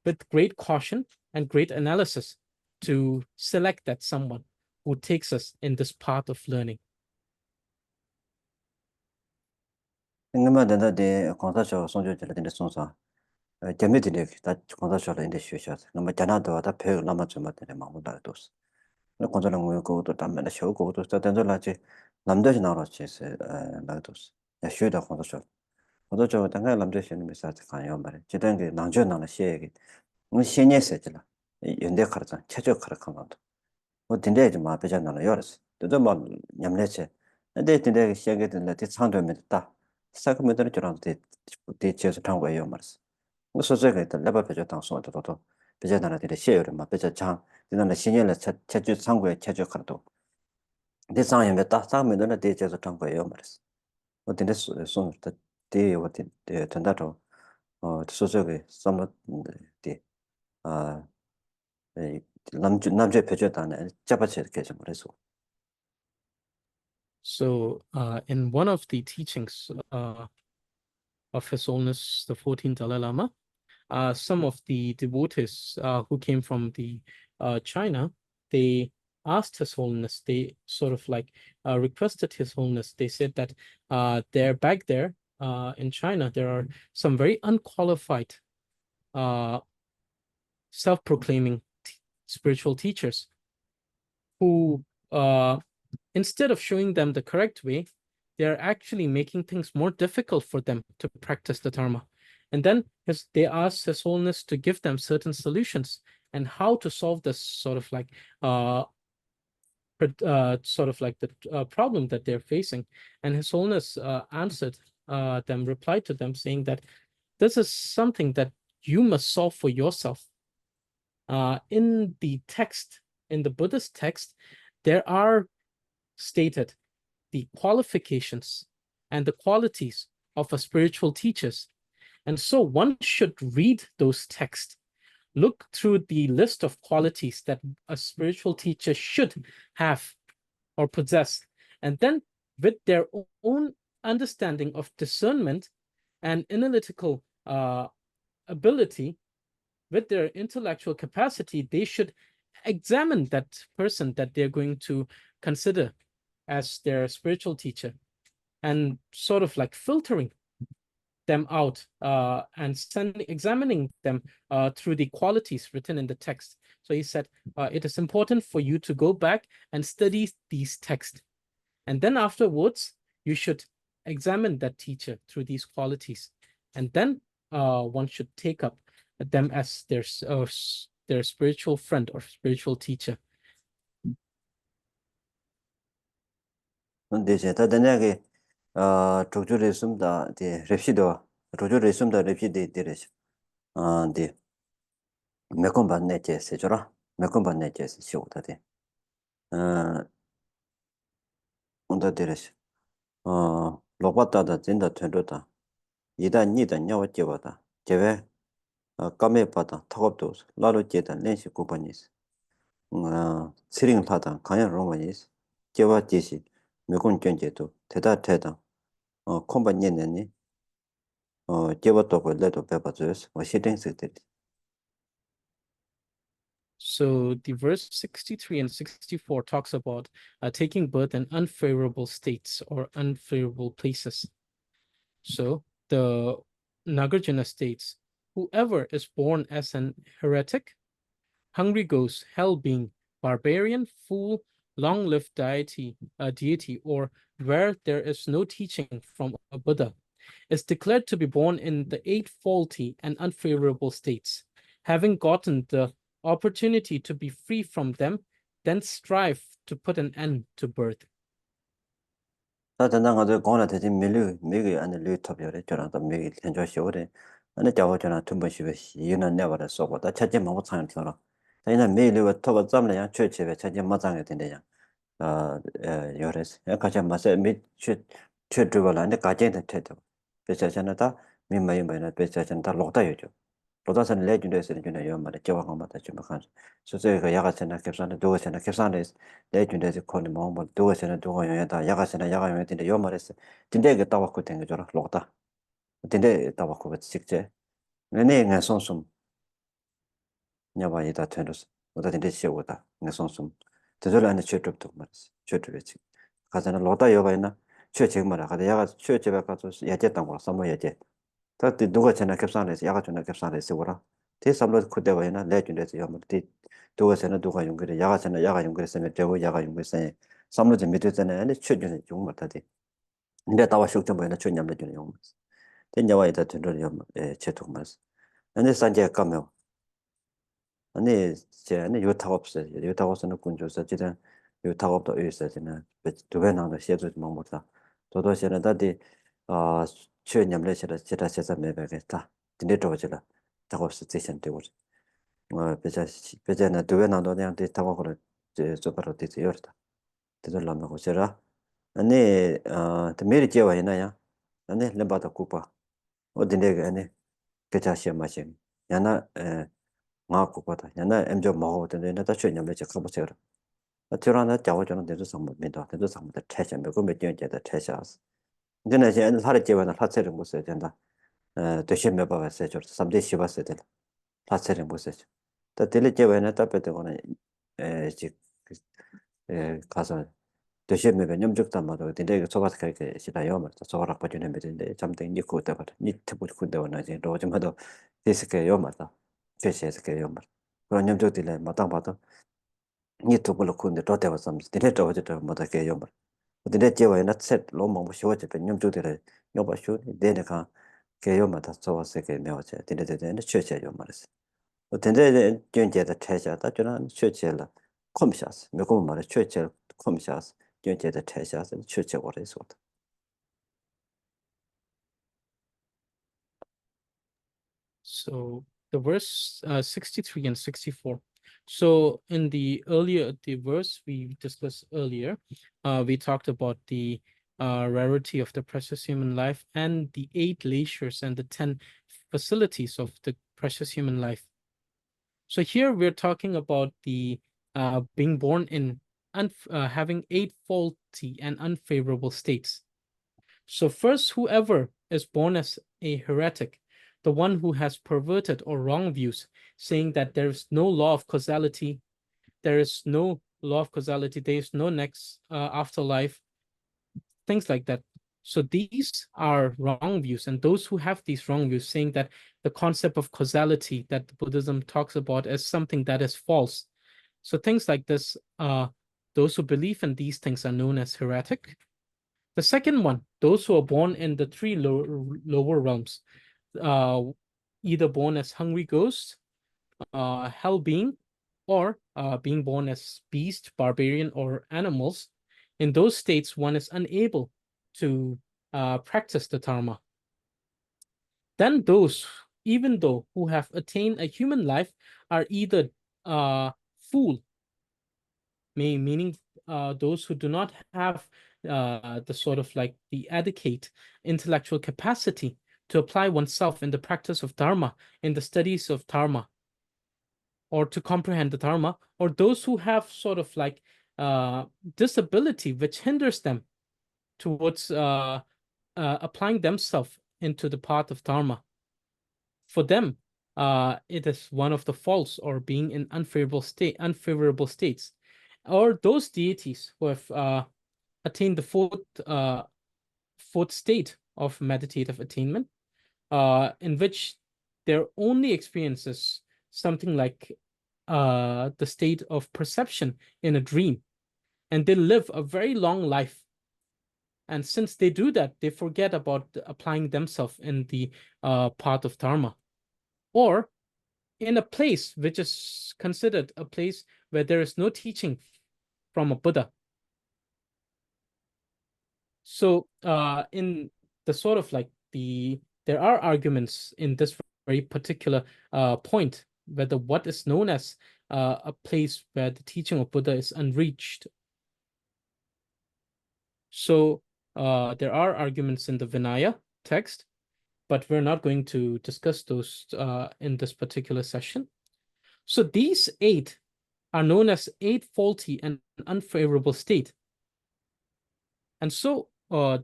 Speaker 3: with great caution and great analysis to select that someone who takes us in this path of learning.
Speaker 2: ingma denda de konsa sonjo jela de sonsa jame de da konsa chola inde shusha ngama jana do da pe lama chuma de ma da dos na konsa ngo ko to tam na sho ko to sta den la che namda na ro che se na dos ya shu da konsa cho konsa cho da ga namda shin mi sa kan yo mare je den ge nang jo na she ge ngo shenye se jela yende kharza chejo khar kan do 뭐 딘데 좀 앞에잖아 열었어. 또도 뭐 냠내체. 근데 딘데 시작에 된다. 창도면 다. 시작하면 줄 알았는데 대체에서 탄 거예요, 말았어. 뭐 소소하게 레벨 배제 당소도 또 배제하나 되게 시에요. 막 배제 장. 지난날 신년에 체주 상고에 체주 카도. 근데 상에 다 상면은 대체에서 탄 거예요, 말았어. 뭐 딘데 손 대 어디 된다도 소소하게 somewhat 아 남주 배제다네. 잡아서 이렇게 좀 그래서
Speaker 3: So in one of the teachings of His Holiness the 14th Dalai Lama, some of the devotees who came from the China, they asked His Holiness, they sort of like requested His Holiness. They said that there back there in China, there are some very unqualified self-proclaiming spiritual teachers who instead of showing them the correct way, they're actually making things more difficult for them to practice the Dharma. And then they asked His Holiness to give them certain solutions and how to solve this sort of like the problem that they're facing. And His Holiness answered them, replied to them, saying that this is something that you must solve for yourself. In the text, in the Buddhist text, there are stated the qualifications and the qualities of a spiritual teachers. And so one should read those texts, look through the list of qualities that a spiritual teacher should have or possess, and then with their own understanding of discernment and analytical ability, with their intellectual capacity, they should examine that person that they're going to consider as their spiritual teacher and sort of like filtering them out and examining them through the qualities written in the text. So he said, it is important for you to go back and study these texts. And then afterwards, you should examine that teacher through these qualities. And then one should take up them as their spiritual friend or spiritual teacher.
Speaker 2: 근데 이제 다들 조조를 숨다 데 랩시도 조조를 숨다 랩시데 데레시 데 몇건 받네 제 세줘라 몇건 받네 제 쇼다데 온다 데레시 로바타다 진다 된도다 이단 니단 냐와 제바다 제베 까메 바다 턱업도 라로 제단 렌시 고바니스 스링 타다 가야 로마니스 제바 제시 몇건 견제도 대다 콤바니네니 제바도 레도 베바즈스 시딩스들
Speaker 3: So the verse 63 and 64 talks about taking birth in unfavorable states or unfavorable places. So the Nagarjuna states, whoever is born as an heretic, hungry ghost, hell being, barbarian, fool, long-lived deity, or where there is no teaching from a Buddha, is declared to be born in the 8 faulty and unfavorable states. Having gotten the opportunity to be free from them, then strive to put an end to birth.
Speaker 2: 다단나가도 고나 되지 밀리 안에 류톱이래 저랑도 밀리 현저시오래 안에 자고잖아 tum번시베 이는 내버려 쏘고다 찾지 못 참을 들어 다이나 밀리와 톱을 잡느냐 최체베 찾지 못 참게 된대냐 요레스 약간 맞세 미 최드벌한테 가제는 태도 배차잖아다 민마이마이나 배차잖다 로다요죠. 로다선 레준데서 준에 요마데 저왕마다 좀 간. 소소가 야가잖아 캡산데 도가잖아 캡산데 레준데서 코니 뭐 도가잖아 도가요다 야가잖아 야가요 된데 요마레스 딘데게 따왔고 된 거죠. 로다. 딘데 따왔고 같이 직제. 내가 손숨 냐바이다 텐더스. 로다 딘데 시오다. 내가 손숨. 저절 안에 최트도 말았어. 최트베지. 가자나 로다 요바이나 최 지금 말아. 가다 야가 최 집에 가서 야제당 거 삼모 야제. 다들 누가 전에 캡산에서 야가 전에 캡산에서 뭐라 대 삼로 그대와이나 레준데서 요마디 누가 전에 누가 용거래 야가 전에 야가 용거랬으면 되고 야가 용거랬으면 삼로 좀 밑에잖아요. 아니 최준에 용 맞다디. 근데 다와 쇼점 보이나 최냠내 주는 용. 된야와이다 된들 용 제통 말스. 아니 산제 가면 아니 제 아니 요타 없어요. 요타 없어는 군조서 지든 요타 없다 의사지는 두배 나도 시도 좀 못다. 도도시는 다디 최냠래시라 제가 세서 매배겠다. 근데 저거지라. 타고 스테이션 되고. 배자나 두배 나도 그냥 타고 그래. 제 저거로 되지 요르다. 되돌라면 고셔라. 아니 메리 제와 있나야. 아니 렘바다 쿠파. 어딘데 아니 배자시야 마신. 야나 nga kukwata, yana emjo maho tendo yana ta chwe nyamle che kabo chegara. Tiro na jawa chona tenzo sambo mindo, tenzo sambo ta chesha, me kumbe tiong che ta chesha as. Dina xe ene thari jewa na latse rinpo se tenda, doshe me bawa se chor, samde shiba se tenda, latse rinpo se chor. Ta tili jewa yana ta pete kona, chi, kaso, doshe me be nyamchuk tamba do, tenda ika soba sakari ke shida yo marita, soba rakpa chune me tenda, chamde ni ku te kata, ni tibu ku te wana zi, roji ma do, desi ke yo marita, cheshe se ke yo marita. 그런 냠족들에 마땅 봐도 니 두불로 군데 또 대고 섬 디네 또 어제 못하게 요 말. 근데 제가 나 셋 너무 뭐 쉬워지 ben 냠족들에 여봐 쉬우 내가 개요마다 저와서게 메워져 디네데네 최체 요 말이지. 근데 견제다 퇴자다 저는 최체라 컴샤스 몇고 말에 최체 컴샤스 견제다 퇴자스 최체 거래서
Speaker 3: So the verse 63 and 64. So in the verse we discussed earlier, we talked about the rarity of the precious human life and the 8 leisures and the 10 facilities of the precious human life. So here we're talking about the being born in having 8 faulty and unfavorable states. So first, whoever is born as a heretic, the one who has perverted or wrong views, saying that there is no law of causality, there is no next afterlife, things like that. So these are wrong views, and those who have these wrong views, saying that the concept of causality that Buddhism talks about as something that is false. So things like this, those who believe in these things are known as heretic. The second one, those who are born in the 3 lower realms, either born as hungry ghosts, hell being, or being born as beast, barbarian, or animals. In those states, one is unable to practice the dharma. Then those, even though who have attained a human life, are either fool, meaning those who do not have the sort of like the adequate intellectual capacity to apply oneself in the practice of dharma, in the studies of dharma, or to comprehend the dharma, or those who have sort of like disability which hinders them towards applying themselves into the path of dharma. For them, it is one of the faults or being in unfavorable states, or those deities who have attained the fourth state of meditative attainment, in which their only experience is something like the state of perception in a dream, and they live a very long life. And since they do that, they forget about applying themselves in the path of dharma, or in a place which is considered a place where there is no teaching from a Buddha. So in the sort of like there are arguments in this very particular point, whether what is known as a place where the teaching of Buddha is unreached. So there are arguments in the Vinaya text but we're not going to discuss those in this particular session. So these 8 are known as 8 faulty and unfavorable state. And so,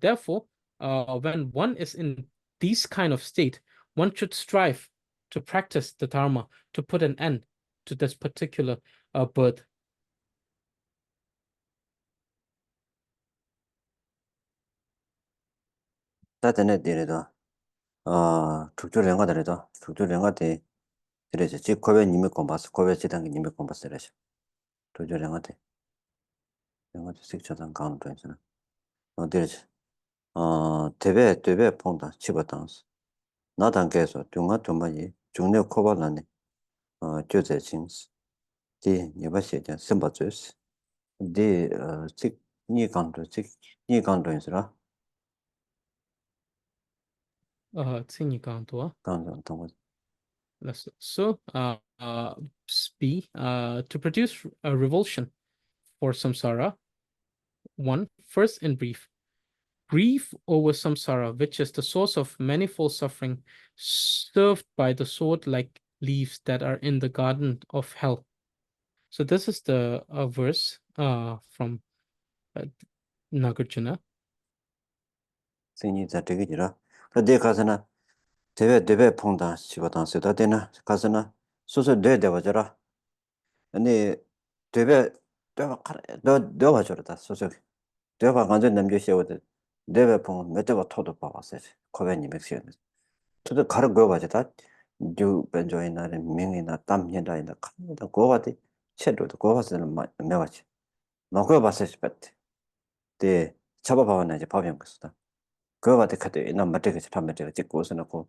Speaker 3: therefore, when one is in this kind of state, one should strive to practice the Dharma to put an end to this particular birth.
Speaker 2: 다들 데려다 tukchu renga dharida, tukchu renga de dhirecha, chi kowe nimi kombas, kowe chidangi nimi kombas dhirecha, tukchu renga de sikcha dhan kaanu dhruinchana, dhirecha, tebe pongda chiba dhangas, na dhan kayso, dunga dunga yi, chungne koba lani, gyöze chings, di nipa shedyan, simba zuyos, di chik ni kaanu dhruinchana, kaanu dhruinchana.
Speaker 3: So, B, to produce a revulsion for samsara, 1, first in brief, grief over samsara, which is the source of manifold suffering, served by the sword-like leaves that are in the garden of hell. So this is the verse from Nagarjuna.
Speaker 2: 생이 자 되게 지라. 그때 가서나 대배 퐁다 집어당 쓰다 되나 가서나 소소 뇌대 버져라. 아니 대배 내가 너 버져라 소소. 내가 완전 남겨 씌워도 대배 퐁 몇대가 토도 봐봤어요. 코베니 맥시언. 저도 가르 거 버져다. 주 벤조이나는 명이나 땀년다이나 칸다 고바디 쳇도도 고바스는 매와지. 먹어 봤을 때. 네. 잡아봐나 이제 법인 것이다. 그거 같아 카드 나 맞게 참면 제가 찍고 서놓고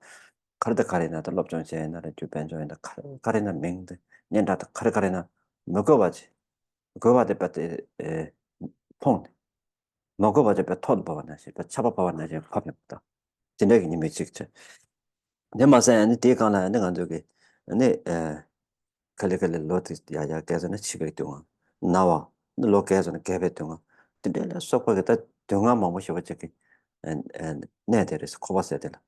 Speaker 2: 카르다 카레나도 럽존세 나를 주변조에다 카레나 맹드 년다도 카레나 먹어봐지 그거 같아 폰 먹어봐지 톤 봐나 싶어 잡아봐나 이제 법이었다 진행이 님이 직접 내 마사에 대가나 내가 저기 네 칼레칼레 로티스 야야 계산은 치베 동안 나와 로케에서는 개베 동안 근데 속하게다 동안 뭐 싶어지기 and 네 there's 코바스에 되나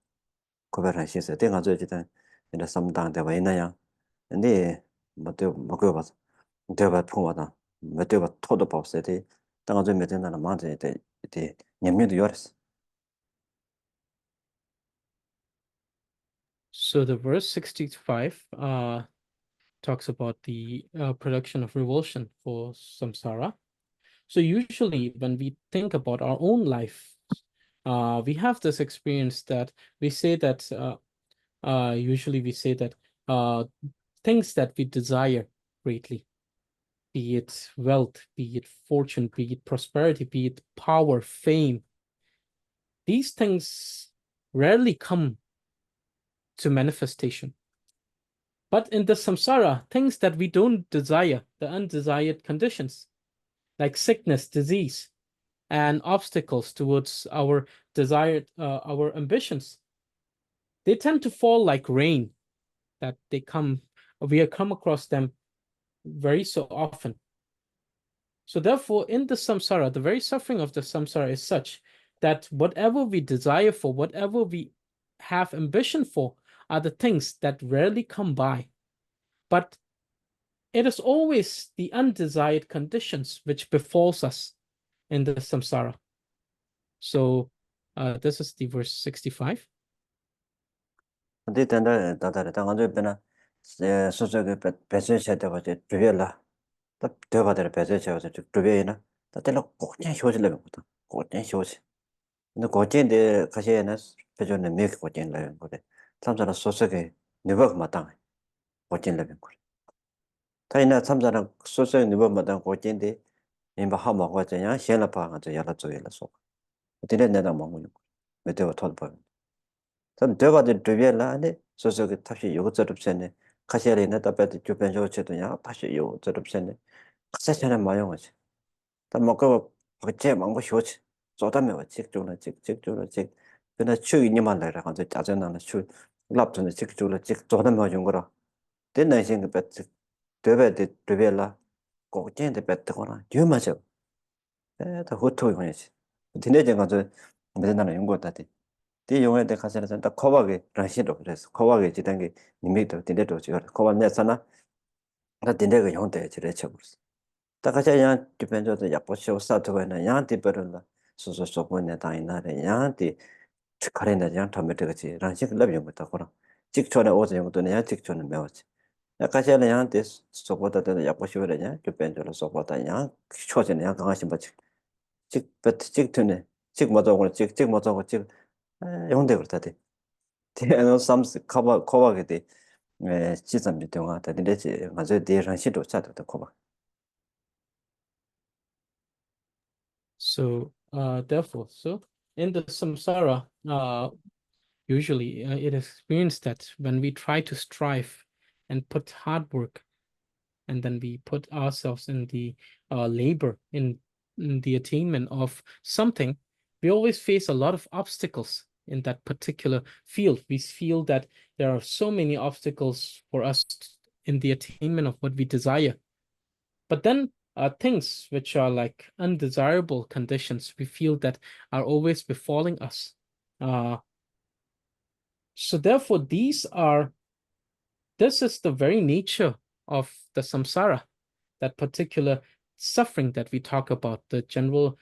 Speaker 2: 코바란 시세 내가 저기다 이제 삼당대 와 있나요 근데 뭐도 먹어 봐서 내가 통화다 몇대가 토도 봤어야 돼 당가 좀 몇대나 만져야 돼 이제 냠녀도 열었어
Speaker 3: So the verse 65 talks about the production of revulsion for samsara. So usually when we think about our own life, we have this experience that we say that usually we say that things that we desire greatly, be it wealth, be it fortune, be it prosperity, be it power, fame, these things rarely come to manifestation. But in the samsara, things that we don't desire, the undesired conditions, like sickness, disease, and obstacles towards our desired, our ambitions, they tend to fall like rain, that we have come across them very so often. So therefore, in the samsara, the very suffering of the samsara is such that whatever we desire for, whatever we have ambition for, are the things that rarely come by. But it is always the undesired conditions which befalls us in the samsara. So this is the verse 65.
Speaker 2: 근데 다다다 당가 좀 배나 소소게 배세 세대 가지고 주별라 딱 대바들 배세 세워서 주별이나 다들 꼭냥 효질려면 거다 꼭냥 효질 근데 고진데 가시에는 표준의 매그 고진려면 거래 참자라 소소게 네버가 마땅해 고진려면 거래 타이나 참자라 소소게 네버 마땅 고진데 임바 하마 거잖아 현라파 가지고 연락 줘야라 소 어디에 내가 먹는 거 메테오 털버 전 대바들 주별라네 소소게 다시 요것저럽세네 가시에는 답변도 주변 조치도냐 다시 요것저럽세네 가사처럼 마용하지 다 먹고 어째 먹고 쇼치 쏟아면 직종을 직종을 직 그나 추이니만 내가 가서 짜증나는 추 랍전에 직종을 직 쏟아면 준 거라 된나 생각 뱉 되베데 되벨라 꼭jen데 뱉거나 뒤마셔 다 호토 이거지 디네제 가서 맨날 연구하다디 디 용에 대 가서는 딱 코박에 라시도 그래서 코박에 지단 게 님이도 딘데도 지가 코박 내서나 나 딘데가 용대 지래 쳐버렸어. 딱 가서 양 디펜저도 약보쇼 스타트가 양 디버런다. 소소소 보내 다이나래 양디 가래나 양 터메트가지 라시 러비용 것도 거라. 직전에 오서 용도는 양 직전에 매웠지. 가서는 양한테 소보다도 약보쇼래냐 디펜저로 소보다 양 초전에 양 강하신 바지. 직트네 직 뭐저거 직 뭐저거 직 용대 그렇다대. 대노 삼스 커버게 돼. 지점 비동아 다들지 맞아 대상 시도 차도 커버.
Speaker 3: So, therefore, so in the samsara, usually it is experienced that when we try to strive and put hard work, and then we put ourselves in the labor in the attainment of something, we always face a lot of obstacles in that particular field. We feel that there are so many obstacles for us in the attainment of what we desire. But then things which are like undesirable conditions, we feel that are always befalling us. So therefore, this is the very nature of the samsara, that particular suffering that we talk about. The general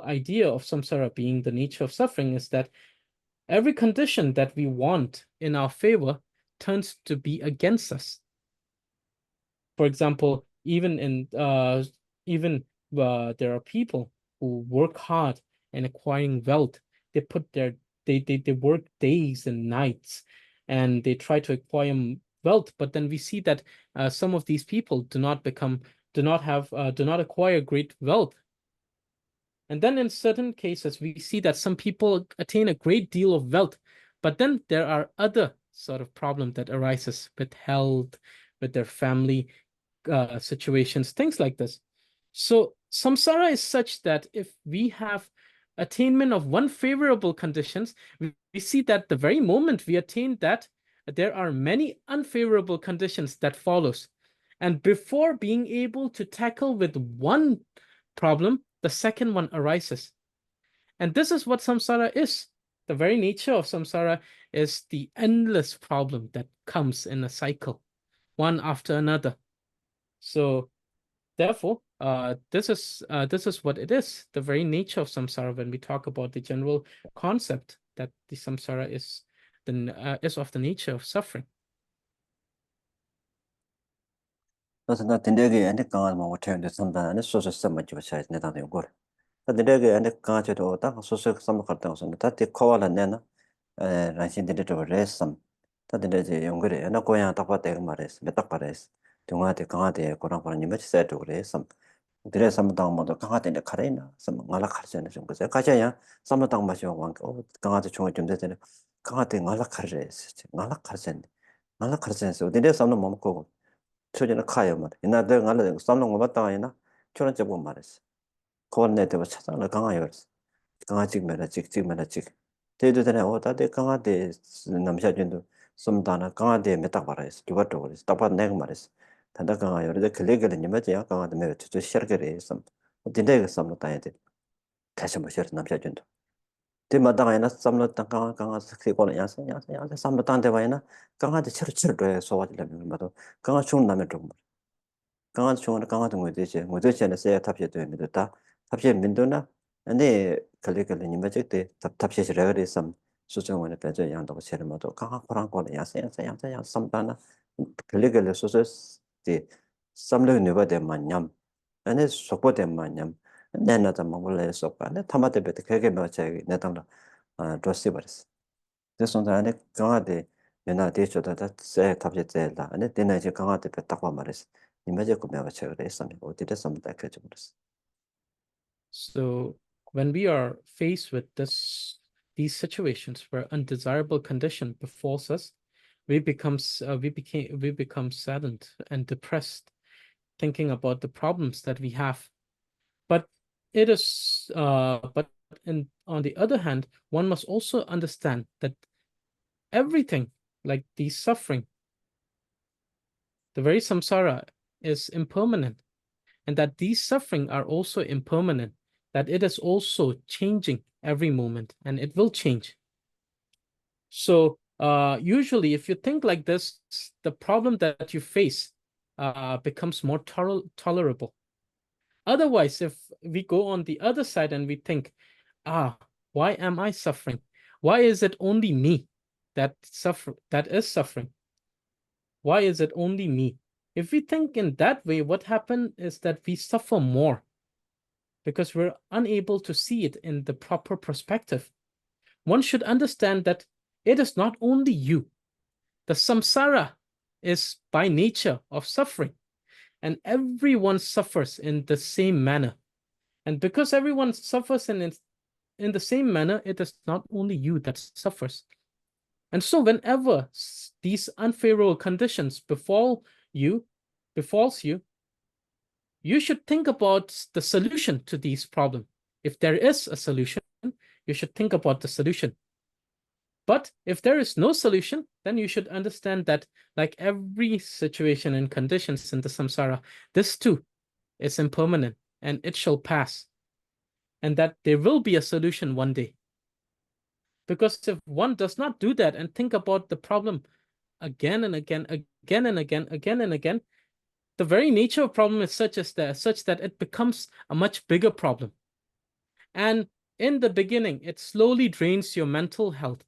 Speaker 3: idea of samsara being the nature of suffering is that every condition that we want in our favor turns to be against us. For example, even there are people who work hard in acquiring wealth. They put their they work days and nights, and they try to acquire wealth. But then we see that some of these people do not acquire great wealth. And then in certain cases, we see that some people attain a great deal of wealth, but then there are other sort of problem that arises with health, with their family situations, things like this. So samsara is such that if we have attainment of one favorable conditions, we see that the very moment we attain that, there are many unfavorable conditions that follows. And before being able to tackle with one problem, the second one arises. And this is what samsara is. The very nature of samsara is the endless problem that comes in a cycle, one after another. So therefore, this is what it is, the very nature of samsara, when we talk about the general concept that the samsara is of the nature of suffering.
Speaker 2: 그래서 나 딘데게 안에 강한 뭐 어떻게 선다 안에 소소 썸만 좀 차이 내다도 요거. 딘데게 안에 강아지도 딱 소소 썸만 갔다 와서 다티 코알라 내나 라신 딘데도 레섬. 다딘데 용거래 나 고향 딱 봤다 그 말했어. 몇딱 말했어. 동아한테 강아대 고랑 고랑 님이 세도 그래 섬. 드레 섬당 모두 강아대네 카레나 섬 말라 카르잖아 좀 그래서 가자야 섬당 마셔 왕 강아대 총을 좀 되잖아. 강아대 말라 카르래. 말라 카르잖아. 말라 카르잖아. 딘데 섬는 뭐 먹고 초전에 가요 말. 옛날에 나는 쌈는 거 봤다 아니나? 저런 쪽 말했어. 그건 내 때문에 찾아나 강아요 그랬어. 강아지 매라 찍찍 매라 찍. 대도 전에 다들 강아대 남샤진도 som다나 강아대 몇딱 말했어. 기버도 그랬어. 딱봐 내가 말했어. 단다 강아요. 그래서 글래글은 님이야. 강아대 매 저 시작을 했어. 근데 그 쌈도 따야 돼. 다시 뭐 시작 남샤진도. 대마다 아니나 쌈도 땅 강아 색색고는 야서 쌈도 땅대 봐야나. 강아대 치르치르도 소화되려면 봐도 강아 죽는 남의 좀 강아지 중원에 강아지 뭐 되지 뭐 되지는 세야 탑시에 됩니다 다 탑시에 민도나 근데 걸리걸리 님이 저때 탑시에 그래서 수정원에 빼져 양도 체르모도 강아 코랑 거는 야세야 삼바나 걸리걸리 소소스 삼르 네버데 만냠 아니 속보데 만냠 내나다 먹을래 속바네 타마데베데 그게 뭐지 내당다 도시 버스 그래서 안에 강아지 옛날 대초다 세 탑시에 젤다 아니 내가 이제 강아지 뺐다고 말했어
Speaker 3: So when we are faced with these situations where undesirable condition befalls us, we become saddened and depressed, thinking about the problems that we have. But on the other hand, one must also understand that everything, like the suffering, the very samsara, is impermanent, and that these suffering are also impermanent, that it is also changing every moment, and it will change. So usually, if you think like this, the problem that you face becomes more tolerable. Otherwise, if we go on the other side and we think, why am I suffering? Why is it only me that is suffering? Why is it only me? If we think in that way, what happens is that we suffer more because we're unable to see it in the proper perspective. One should understand that it is not only you. The samsara is by nature of suffering, and everyone suffers in the same manner. And because everyone suffers in the same manner, it is not only you that suffers. And so whenever these unfavorable conditions befalls you, you should think about the solution to these problems. If there is a solution, you should think about the solution. But if there is no solution, then you should understand that, like every situation and conditions in the samsara, this too is impermanent and it shall pass. And that there will be a solution one day. Because if one does not do that and think about the problem again and again, again and again, again and again, the very nature of problem is such that it becomes a much bigger problem. And in the beginning, it slowly drains your mental health.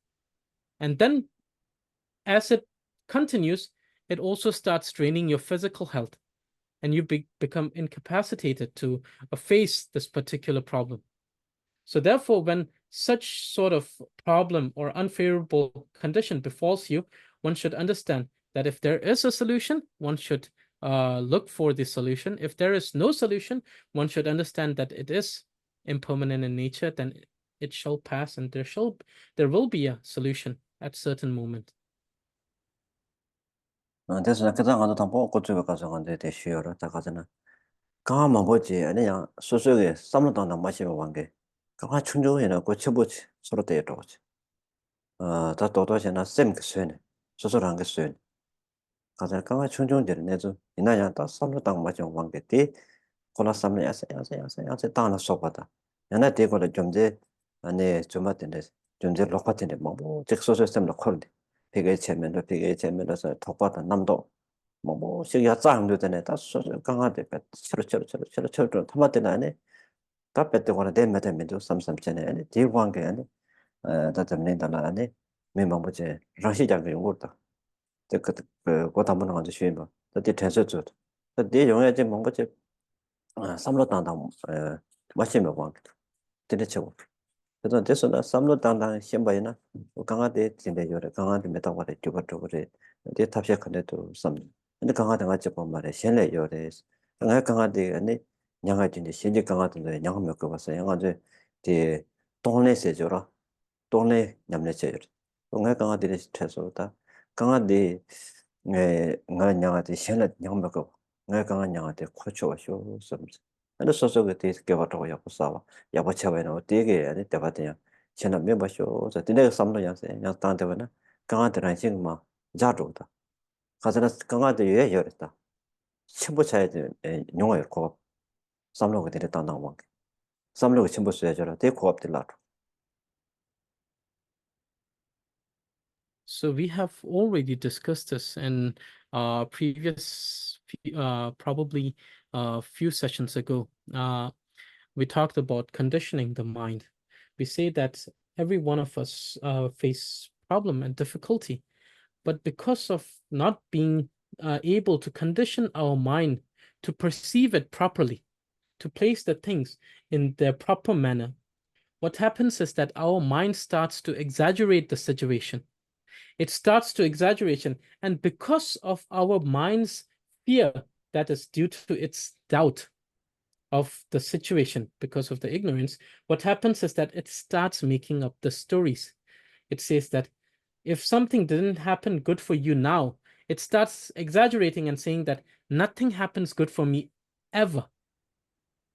Speaker 3: And then as it continues, it also starts draining your physical health. And you become incapacitated to face this particular problem. So therefore, when such sort of problem or unfavorable condition befalls you, one should understand that if there is a solution, one should look for the solution. If there is no solution, one should understand that it is impermanent in nature, then it shall pass, and there will be a solution at certain moment.
Speaker 2: 그래서 그냥 가서 담보 고쪽에 가서 간데 대시어라 다 가잖아. 가만 보지 아니야 소소하게 쌈로도 안 마시고 관계. 가만 충족해나 고쳐보지 서로 대더라고지. 다 도도시나 쌤그 쇠네. 소소한 게 쇠네. 가자 가만 충족되는 내도 이나야 다 쌈로도 안 마시고 관계. 때 코나 쌈로 야세 땅나 쏘바다. 야나 대고를 좀제 아니 좀 맞던데 좀제 lokpatin데 뭐 직소소 쌤로 콜데. 되게 재면으로서 덕받아 남도 뭐 시기가 짱도 되네 다 강하대 처로 타마되나 아니 다 뺐다거나 되면도 삼삼전에 아니 대관계 아니 다 잡는다나 아니 매만 뭐지 러시아가 요거다 그 고담은 가지고 쉬면 더 대해서죠 더 용해지 뭔가지 삼로 당당 마시면 관계 되죠 그래서 됐어나 삼로 당당 시험바이나 강하대 진대 요래 강하대 메타고래 주거적으로 대 탑시에 근데도 삼 근데 강하대 같이 본 말에 신뢰 요래 강하대 아니 양아진데 신지 강하던데 양아 몇거 봤어요 양아제 대 동네세죠라 동네 냠내세요 강하대 스트레스다 강하대 nga nyangate shenla nyangba ko nga ka nyangate khocho sho samse ana soso ge te ke bato ya ko sawa ya ba chawe no te ge ani te ba te ya shenla me ba sho sa te ne samlo ya se ya ta de na ka de ran sing ma ja do da ka sa ka de ye yo ta 첨부 차야 돼 용어 거 samlo ge de ta na wa samlo ge 첨부 써야 저라 te ko ap de la.
Speaker 3: So we have already discussed this in previous, probably a few sessions ago. We talked about conditioning the mind. We say that every one of us face problem and difficulty, but because of not being able to condition our mind to perceive it properly, to place the things in their proper manner, what happens is that our mind starts to exaggerate the situation. It starts to exaggeration. And because of our mind's fear, that is due to its doubt of the situation, because of the ignorance, what happens is that it starts making up the stories. It says that if something didn't happen good for you now, it starts exaggerating and saying that nothing happens good for me ever.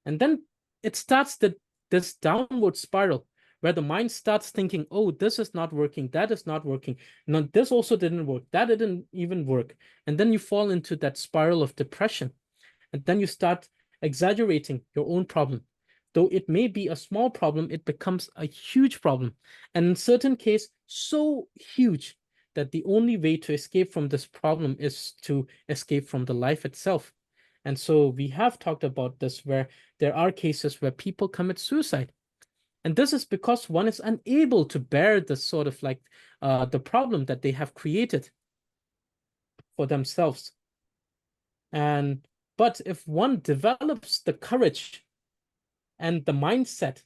Speaker 3: And then it starts this downward spiral where the mind starts thinking, oh, this is not working, that is not working. No, this also didn't work, that didn't even work. And then you fall into that spiral of depression. And then you start exaggerating your own problem. though it may be a small problem, it becomes a huge problem. And in certain cases, so huge that the only way to escape from this problem is to escape from the life itself. And so we have talked about this, where there are cases where people commit suicide. And this is because one is unable to bear the sort of like the problem that they have created for themselves. But if one develops the courage and the mindset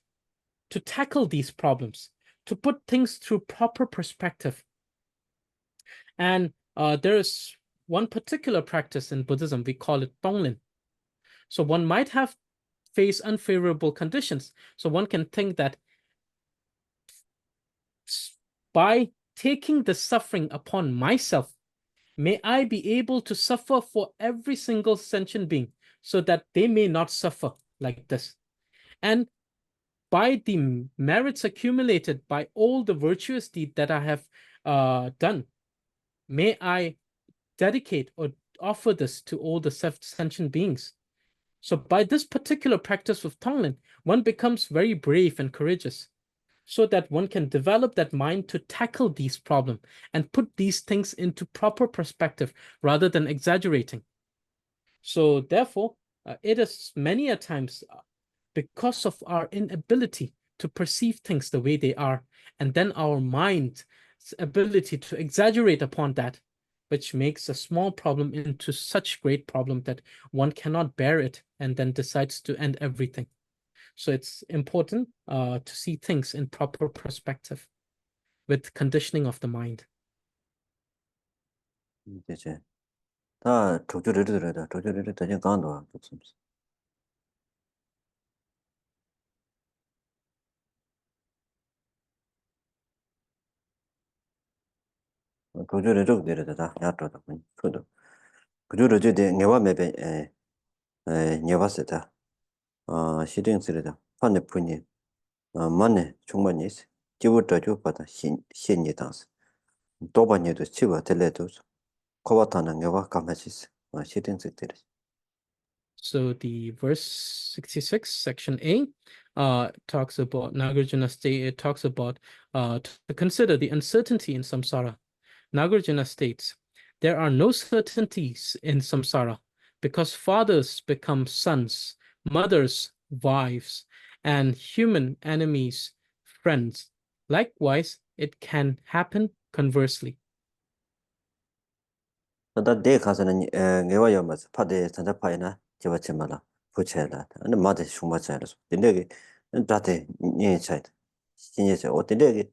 Speaker 3: to tackle these problems, to put things through proper perspective, and there is one particular practice in Buddhism, we call it Tonglen. So one might have faced unfavorable conditions. So one can think that by taking the suffering upon myself, may I be able to suffer for every single sentient being so that they may not suffer like this. And by the merits accumulated by all the virtuous deeds that I have done, may I dedicate or offer this to all the sentient beings. So by this particular practice of Tonglen, one becomes very brave and courageous, so that one can develop that mind to tackle these problems and put these things into proper perspective rather than exaggerating. So therefore, it is many a times because of our inability to perceive things the way they are, and then our mind's ability to exaggerate upon that, which makes a small problem into such great problem that one cannot bear it and then decides to end everything. So it's important to see things in proper perspective with conditioning of the mind.
Speaker 2: 이제 다 조절을 들어야 조절을 되는 강도 없습니다. 조절을 좀 내려다 야도다 보니 그도 그저로 저대 내와 매배 내와서다 시딩스르다 판에 분이 만에 충분히 있어 기부터 줘 받아 신이 당스 도반에도 치고 들려도 코바타는 내와 감하시스 시딩스들.
Speaker 3: So the verse 66, section A, talks about Nagarjuna state. It talks about to consider the uncertainty in samsara. Nagarjuna states, there are no certainties in samsara because fathers become sons, mothers, wives, and human enemies, friends. Likewise, it can happen conversely.
Speaker 2: 나 대 가서는 내가 연마서 파대 전자파이나 저버치마라 부채라 근데 마대 흉마차라서 근데 다대 니 차이 신예서 어때게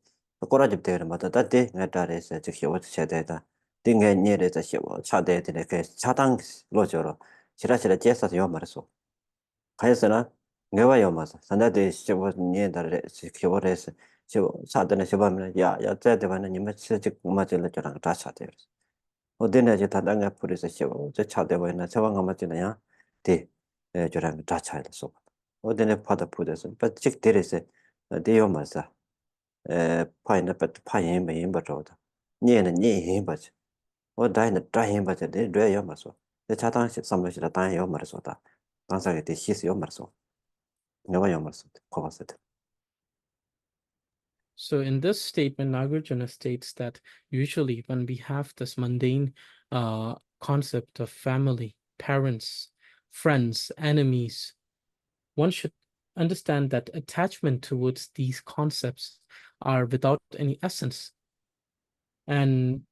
Speaker 2: 꼬라집 되는 마다 다대 나타래서 즉시 어떻게 되다 등에 니에서 시고 차대들의 그 차당 로저로 지라시라 제사서 요 말했어 가야서나 내가 연마서 산다대 시고 니에다래 시고래서 시고 차대는 시바면 야야 때대만은 니만 치직 맞을 저랑 다 차대 어디나 다당가 뿌리서 씌워 저 차대고 있나 저방 아마 지나야 대 저랑 다 차이서 어디나 파다 뿌려서 빠직 데려서 대요 맞아 파이나 빠트 파이 매인 버저다 니에는 니 버저 어다이나 다이 버저 데 뢰요 맞어 내 차당시 삼으시라 다요 말서다 당사게 대 시스요 말서 내가 요 말서 거봤어.
Speaker 3: So in this statement, Nagarjuna states that usually when we have this mundane concept of family, parents, friends, enemies, one should understand that attachment towards these concepts are without any essence. And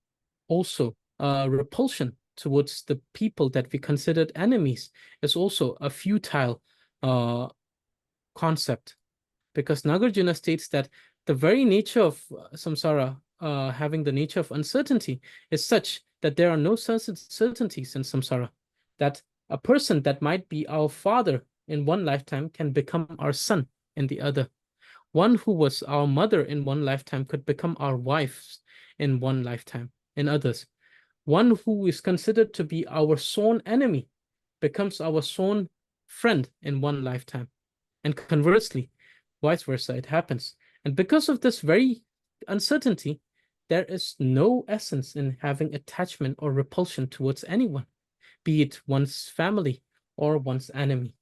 Speaker 3: also repulsion towards the people that we considered enemies is also a futile concept, because Nagarjuna states that the very nature of samsara, having the nature of uncertainty, is such that there are no certainties in samsara, that a person that might be our father in one lifetime can become our son in the other. One who was our mother in one lifetime could become our wife in one lifetime in others. One who is considered to be our sworn enemy becomes our sworn friend in one lifetime. And conversely, vice versa, it happens. And because of this very uncertainty, there is no essence in having attachment or repulsion towards anyone, be it one's family or one's enemy.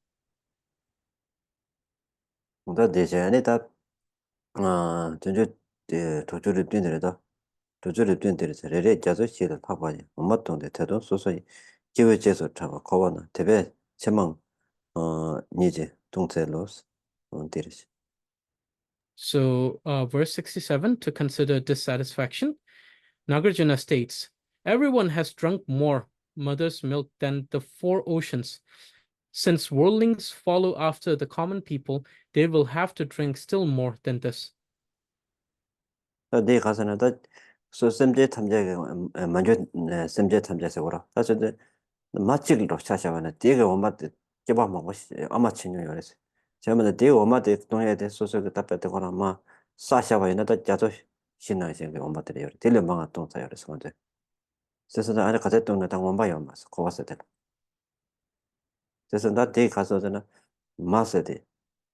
Speaker 2: 다 대체 아니다 전주 도주를 뛰는데다 도주를 뛰는데서 레레 자주 시를 하고 하니 엄마 동네 대도 소소히 기회제서 잡아 거거나 대배 제망 니제 동체로스 데르시.
Speaker 3: So, verse 67, to consider dissatisfaction, Nagarjuna states, everyone has drunk more mother's milk than the four oceans. Since worldlings follow after the common people, they will have to drink still more than this.
Speaker 2: 네 가서는 다 소심제 탐자가 먼저 심제 탐자서 오라. 사실 마치기로 찾아와는 되게 엄마한테 개발 먹고 아마 친구 그래서 제가 되게 엄마한테 동해에 대해 소소하게 답했거나 아마 사샤와 있는데 자주 신나게 생겨 엄마들이 요리 들려 망아 동사 그래서 근데 그래서 나 안에 가서 동네 당 엄마 엄마서 거기서 돼. 그래서 나 되게 가서 저는 마세대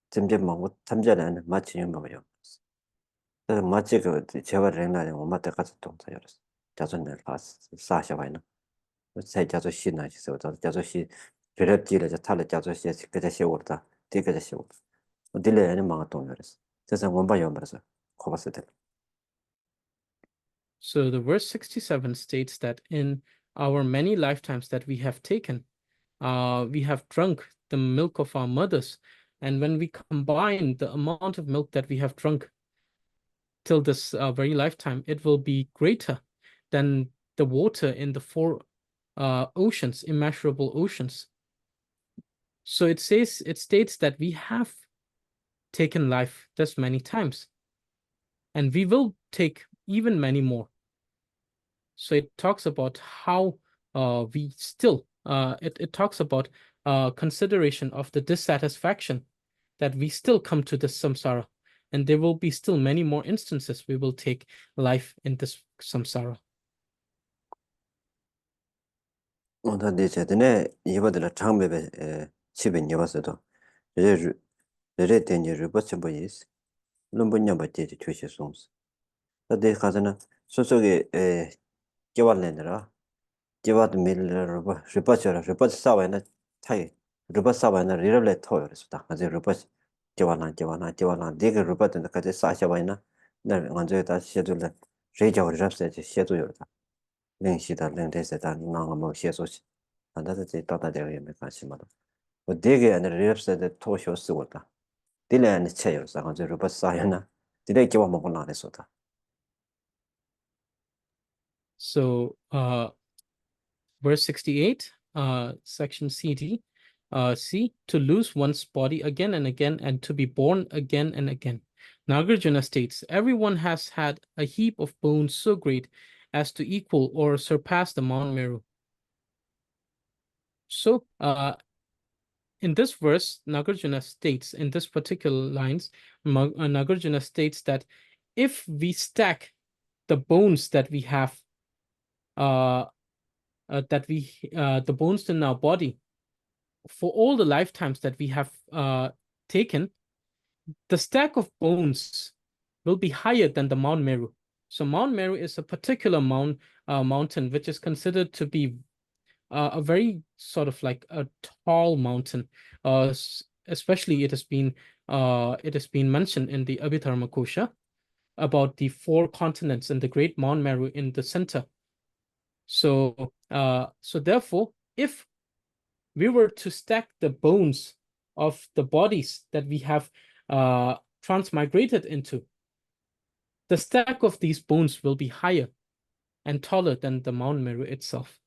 Speaker 2: 점점 먹고 탐자는 마치 먹어요. 그래서 마치 그 제발 옛날에 엄마한테 가서 동사 그래서 자주 내 가서 사샤와 있는 새 자주 신나게 있어. 자주 시 그랩지를 저 탈을 자주 시 그저 시오다. 되게 시오. 딜레는 망아 동요랬어. 그래서 원바 연말에서 거봤을 때.
Speaker 3: So the verse 67 states that in our many lifetimes that we have taken, we have drunk the milk of our mothers. And when we combine the amount of milk that we have drunk till this very lifetime, it will be greater than the water in the four oceans, immeasurable oceans. So it states that we have taken life this many times, and we will take even many more. So it talks about how we still, it talks about consideration of the dissatisfaction that we still come to this samsara. And there will be still many more instances we will take life in this samsara.
Speaker 2: 근데 제대로 이번에 장매배 집에 입었어도 이제 이제 된지 버스 보이스. 논문nya 받지 주시 송스. 근데 가서는 소속에 개발내더라. 개발도 밀러 봐. 리버스 사와나 타이. 리버스 사와나 리얼레 토요 그랬다. 아주 리버스 개발나 되게 리버스는 같이 사셔봐이나. 나 먼저 다 시도를 제자를 잡세지 시도요다.练习的 练这些的 나가 뭐 시소시. 안다서 제 따다대가 예매 관심마다. 뭐 되게 아니라 리얼스데 토쇼 쓰고다. 딜레는 체요. 상저 리버스 사야나. 딜레 개발 먹고 나랬었다.
Speaker 3: So verse 68, section CD, C, to lose one's body again and again and to be born again and again. Nagarjuna states, everyone has had a heap of bones so great as to equal or surpass the Mount Meru. So in this verse, Nagarjuna states, in this particular lines, Nagarjuna states that if we stack the bones that we have, the bones in our body, for all the lifetimes that we have taken, the stack of bones will be higher than the Mount Meru. So Mount Meru is a particular mountain which is considered to be a very sort of like a tall mountain. Especially it has been mentioned in the Abhidharma Kosha about the four continents and the great Mount Meru in the center. So therefore, if we were to stack the bones of the bodies that we have transmigrated into, the stack of these bones will be higher and taller than the Mount Meru itself.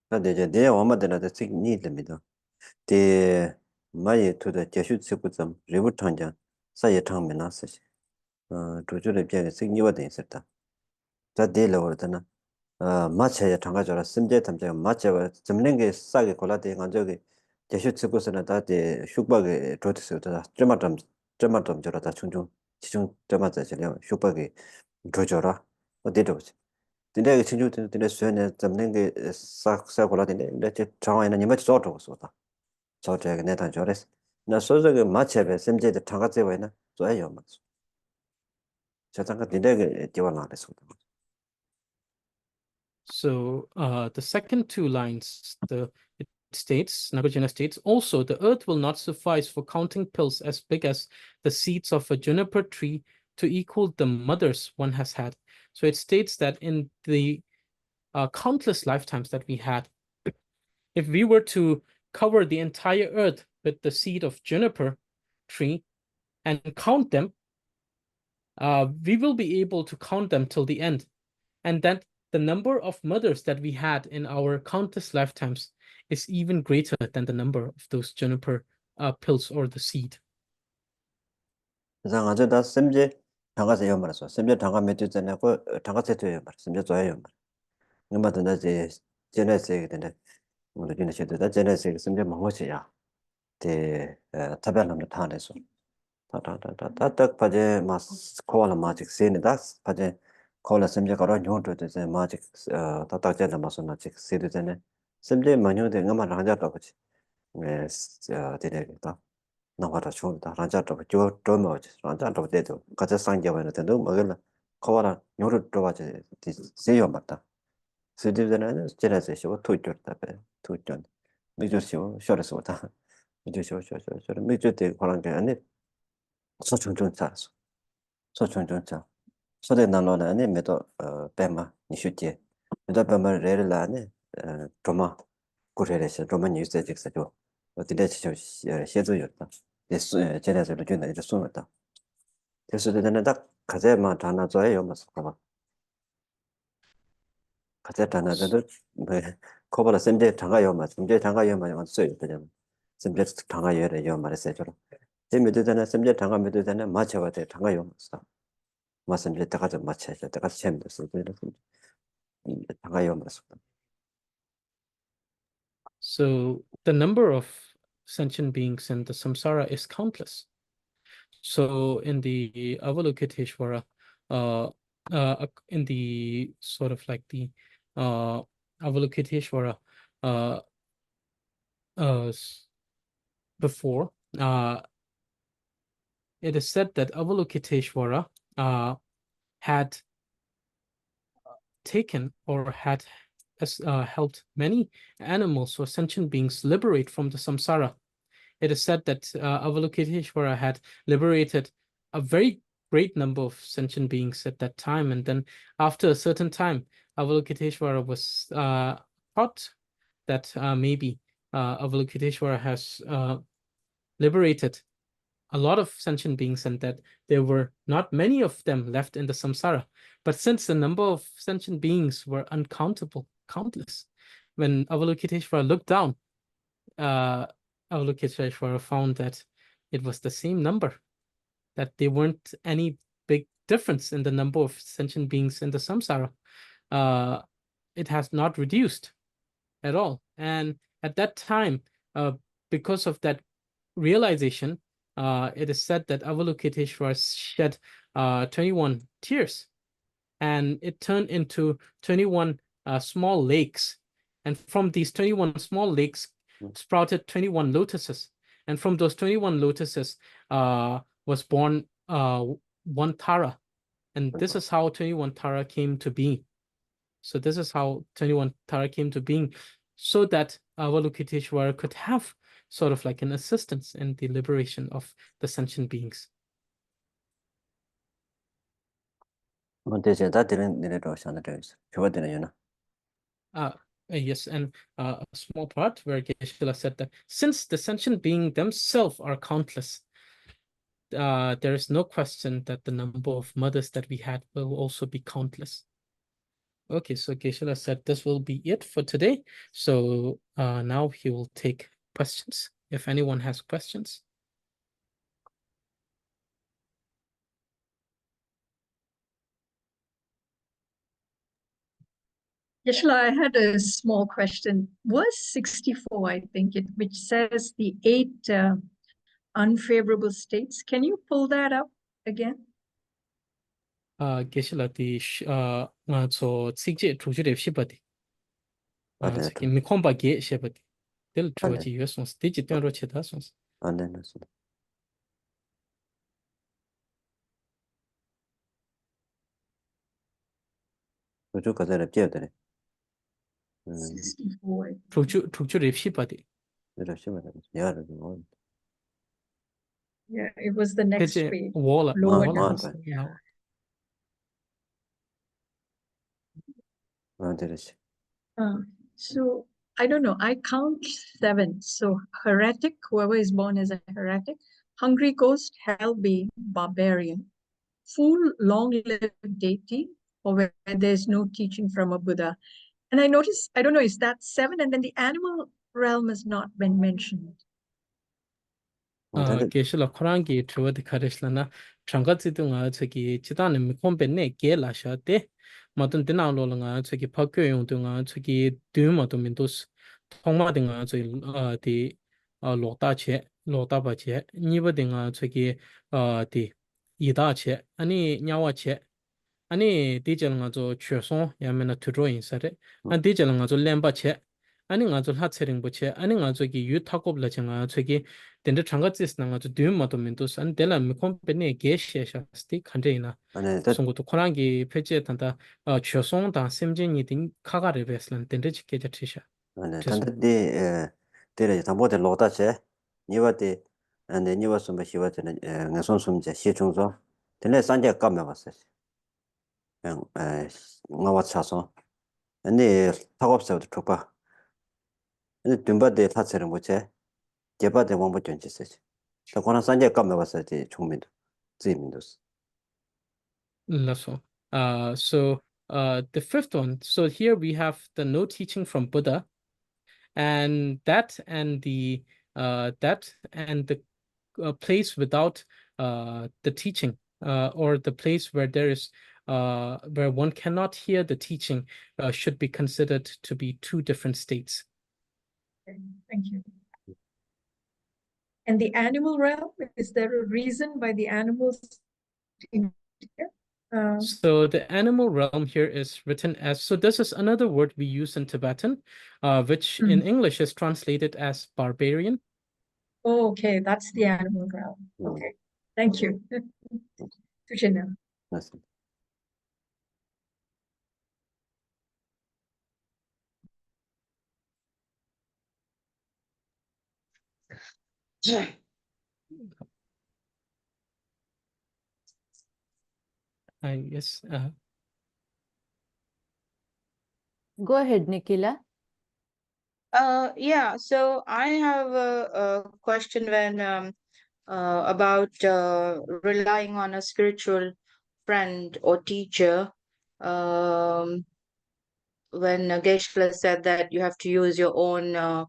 Speaker 2: 근데 이제 내 엄마들한테 책임이 됩니다. 대 많이 도다 제슈 측부점 리부턴자 사이에 창면나서 조조를 비하게 책임이 돼 있었다. 자 대로거든. 마차에 장가져라 심제 탐자 마차가 점는 게 싸게 골라대 간적이 제슈 측부서는 다대 슈박에 조트스다. 점점 저러다 충충 지중 점마다 저려 슈박에 조져라. 어디로 근데 친구 근데 수연에 잡는 게 싹싹 골라대네. 근데 장화에는 이마 저도 쏘다. 저쪽에 내다 저랬어. 나 소속에 마체베 심제의 장가제와는 좋아요 맞. 저 장가 근데 디와나래서.
Speaker 3: So the second two lines, it states, Nagarjuna states, also the earth will not suffice for counting pills as big as the seeds of a juniper tree to equal the mothers one has had. So it states that in the countless lifetimes that we had, if we were to cover the entire earth with the seed of juniper tree and count them, we will be able to count them till the end. And that the number of mothers that we had in our countless lifetimes is even greater than the number of those juniper pills or the seed.
Speaker 2: 그래서 아주 다 샘제 당가서 요 말았어. 샘제 당가 몇주 전에 그 당가 세트요 말. 샘제 좋아요 말. 이마도 이제 제네스에 되는데 우리 진짜 셔도 제네스에 샘제 먹어지야. 대 타벨람도 타네서. 타타타타딱 바제 마스 콜라 마직 세네다 바제 콜라 샘제 가라 뇨도 되제 마직 타타제나 마소나 직 세도 되네. 샘제 마뇨데 ngama 라자도 그치. 네 되네다. 나와라 좋다. 라자도 저 도모지. 라자도 되도 가자 상계하는 데도 먹을 거라 뇨를 들어가지 세요 맞다. 세디잖아요. 제라세시고 토이트다. 토이트. 미저시오 쇼르스보다. 미저시오 쇼쇼쇼. 미저데 그런 게 아니 소총총차서. 소총총차. 소대 나노는 아니 메도 베마 니슈티. 메도 베마 레르라네 도마 고레레시 도마 뉴스직스죠. 어디에 지금写作有的 예수 제라서로 준다 이제 숨었다. 그래서 되는 딱 가제만 하나 줘요. 맞어. 봐봐. 가제 하나도 뭐 코바라 샘제 장가요 맞. 샘제 장가요 맞 써요. 그냥 샘제 장가요래요 말했어요. 재미도 되는 샘제 장가 메도 되는 맞춰가 돼. 장가요 맞어. 맞습니다. 다 가져 맞춰야죠. 다 같이 재미도 쓰고 이렇게 장가요 맞어.
Speaker 3: So the number of sentient beings in the samsara is countless. So in the Avalokiteshvara, in the sort of like the Avalokiteshvara before, it is said that Avalokiteshvara had taken or had helped many animals or sentient beings liberate from the samsara. It is said that Avalokiteshvara had liberated a very great number of sentient beings at that time. And then after a certain time, Avalokiteshvara was thought that maybe Avalokiteshvara has liberated a lot of sentient beings and that there were not many of them left in the samsara. But since the number of sentient beings were uncountable, countless, when Avalokiteshvara looked down, Avalokiteshvara found that it was the same number, that there weren't any big difference in the number of sentient beings in the samsara. It has not reduced at all. And at that time, because of that realization, it is said that Avalokiteshvara shed 21 tears, and it turned into 21 small lakes. And from these 21 small lakes sprouted 21 lotuses. And from those 21 lotuses was born one Tara. And this is how 21 Tara came to be. So this is how 21 Tara came to being, so that Avalokiteshvara could have sort of like an assistance in the liberation of the sentient beings. Yes, and a small part where Geshe said that since the sentient beings themselves are countless, there is no question that the number of mothers that we had will also be countless. Okay, so Geshe said this will be it for today. So now he will take questions, if anyone has questions.
Speaker 4: Geshe, I had a small question. Was 64, I think, which says the 8 unfavorable states. Can you pull that up again?
Speaker 3: Geshe the so sikje chujure shibadi. Siki mi komba ge shibadi. Del choji yosons digital roche dasons.
Speaker 2: 그쪽 가자를 뛰어야 되네.
Speaker 4: 64.
Speaker 3: Trukchu repshi pati.
Speaker 4: Yeah, it was the next
Speaker 3: Peche
Speaker 4: page.
Speaker 3: wall
Speaker 4: Lower
Speaker 3: wall
Speaker 4: down.
Speaker 3: yeah.
Speaker 4: So I don't know. I count 7. So heretic, whoever is born as a heretic, hungry ghost, hell being, barbarian, fool, long-lived deity, or where there's no teaching from a Buddha. And I notice, I don't know, is that 7? And then the animal realm has not been mentioned.
Speaker 3: Geshe Lobsang Tenzin Karishla Changa Zidunga Tsaki Chitani Mikombe Ge La Shate Matun Dinalonga Tsaki Pakyo Yunga Tsaki Duma Domindos Tongma Dinga the Lota Che, Lota Bache, Niva Dinga Tsaki the Ida Che, Ani Nyawa Che, Ani Dijalanga zo Chuson Yamena to drawing Sare, and Dijalanga zo Lemba Che. Ani nga zo la tsering bo che ani nga zo gi yu takob la changa zo gi den de changa tsis na nga zo dym ma to min dos an de la mi kom pe ne ge she sha sti khande na song to khorang gi pheche tan da chosong da semjin ni ding kha ga re beslan den de chike ja thisha
Speaker 2: 단데 데레 담보데 로다체 니와데 안데 니와스 뭐 시와데 nga 손 시중소 근데 산제 까매 봤어요. 그냥 nga 차서 근데 타고업서도 좁아. 근데 듬바데 타처럼 뭐체 개바데 원부 전지세요. 또 그런 산제 까매 봤어요. 총민도 지민도.
Speaker 3: so the fifth one, so here we have the no teaching from Buddha, and that and the place without the teaching, or the place where there is where one cannot hear the teaching, should be considered to be 2 different states.
Speaker 4: Okay, thank you. And the animal realm, is there a reason why the animals in here?
Speaker 3: So the animal realm here is written as, so this is another word we use in Tibetan, which in English is translated as barbarian.
Speaker 4: Oh, okay, that's the animal realm. Okay, thank you. Tujina.
Speaker 3: Yes.
Speaker 1: Go ahead, Nikila.
Speaker 5: Yeah, so I have a question about relying on a spiritual friend or teacher. When Geshe said that you have to use your own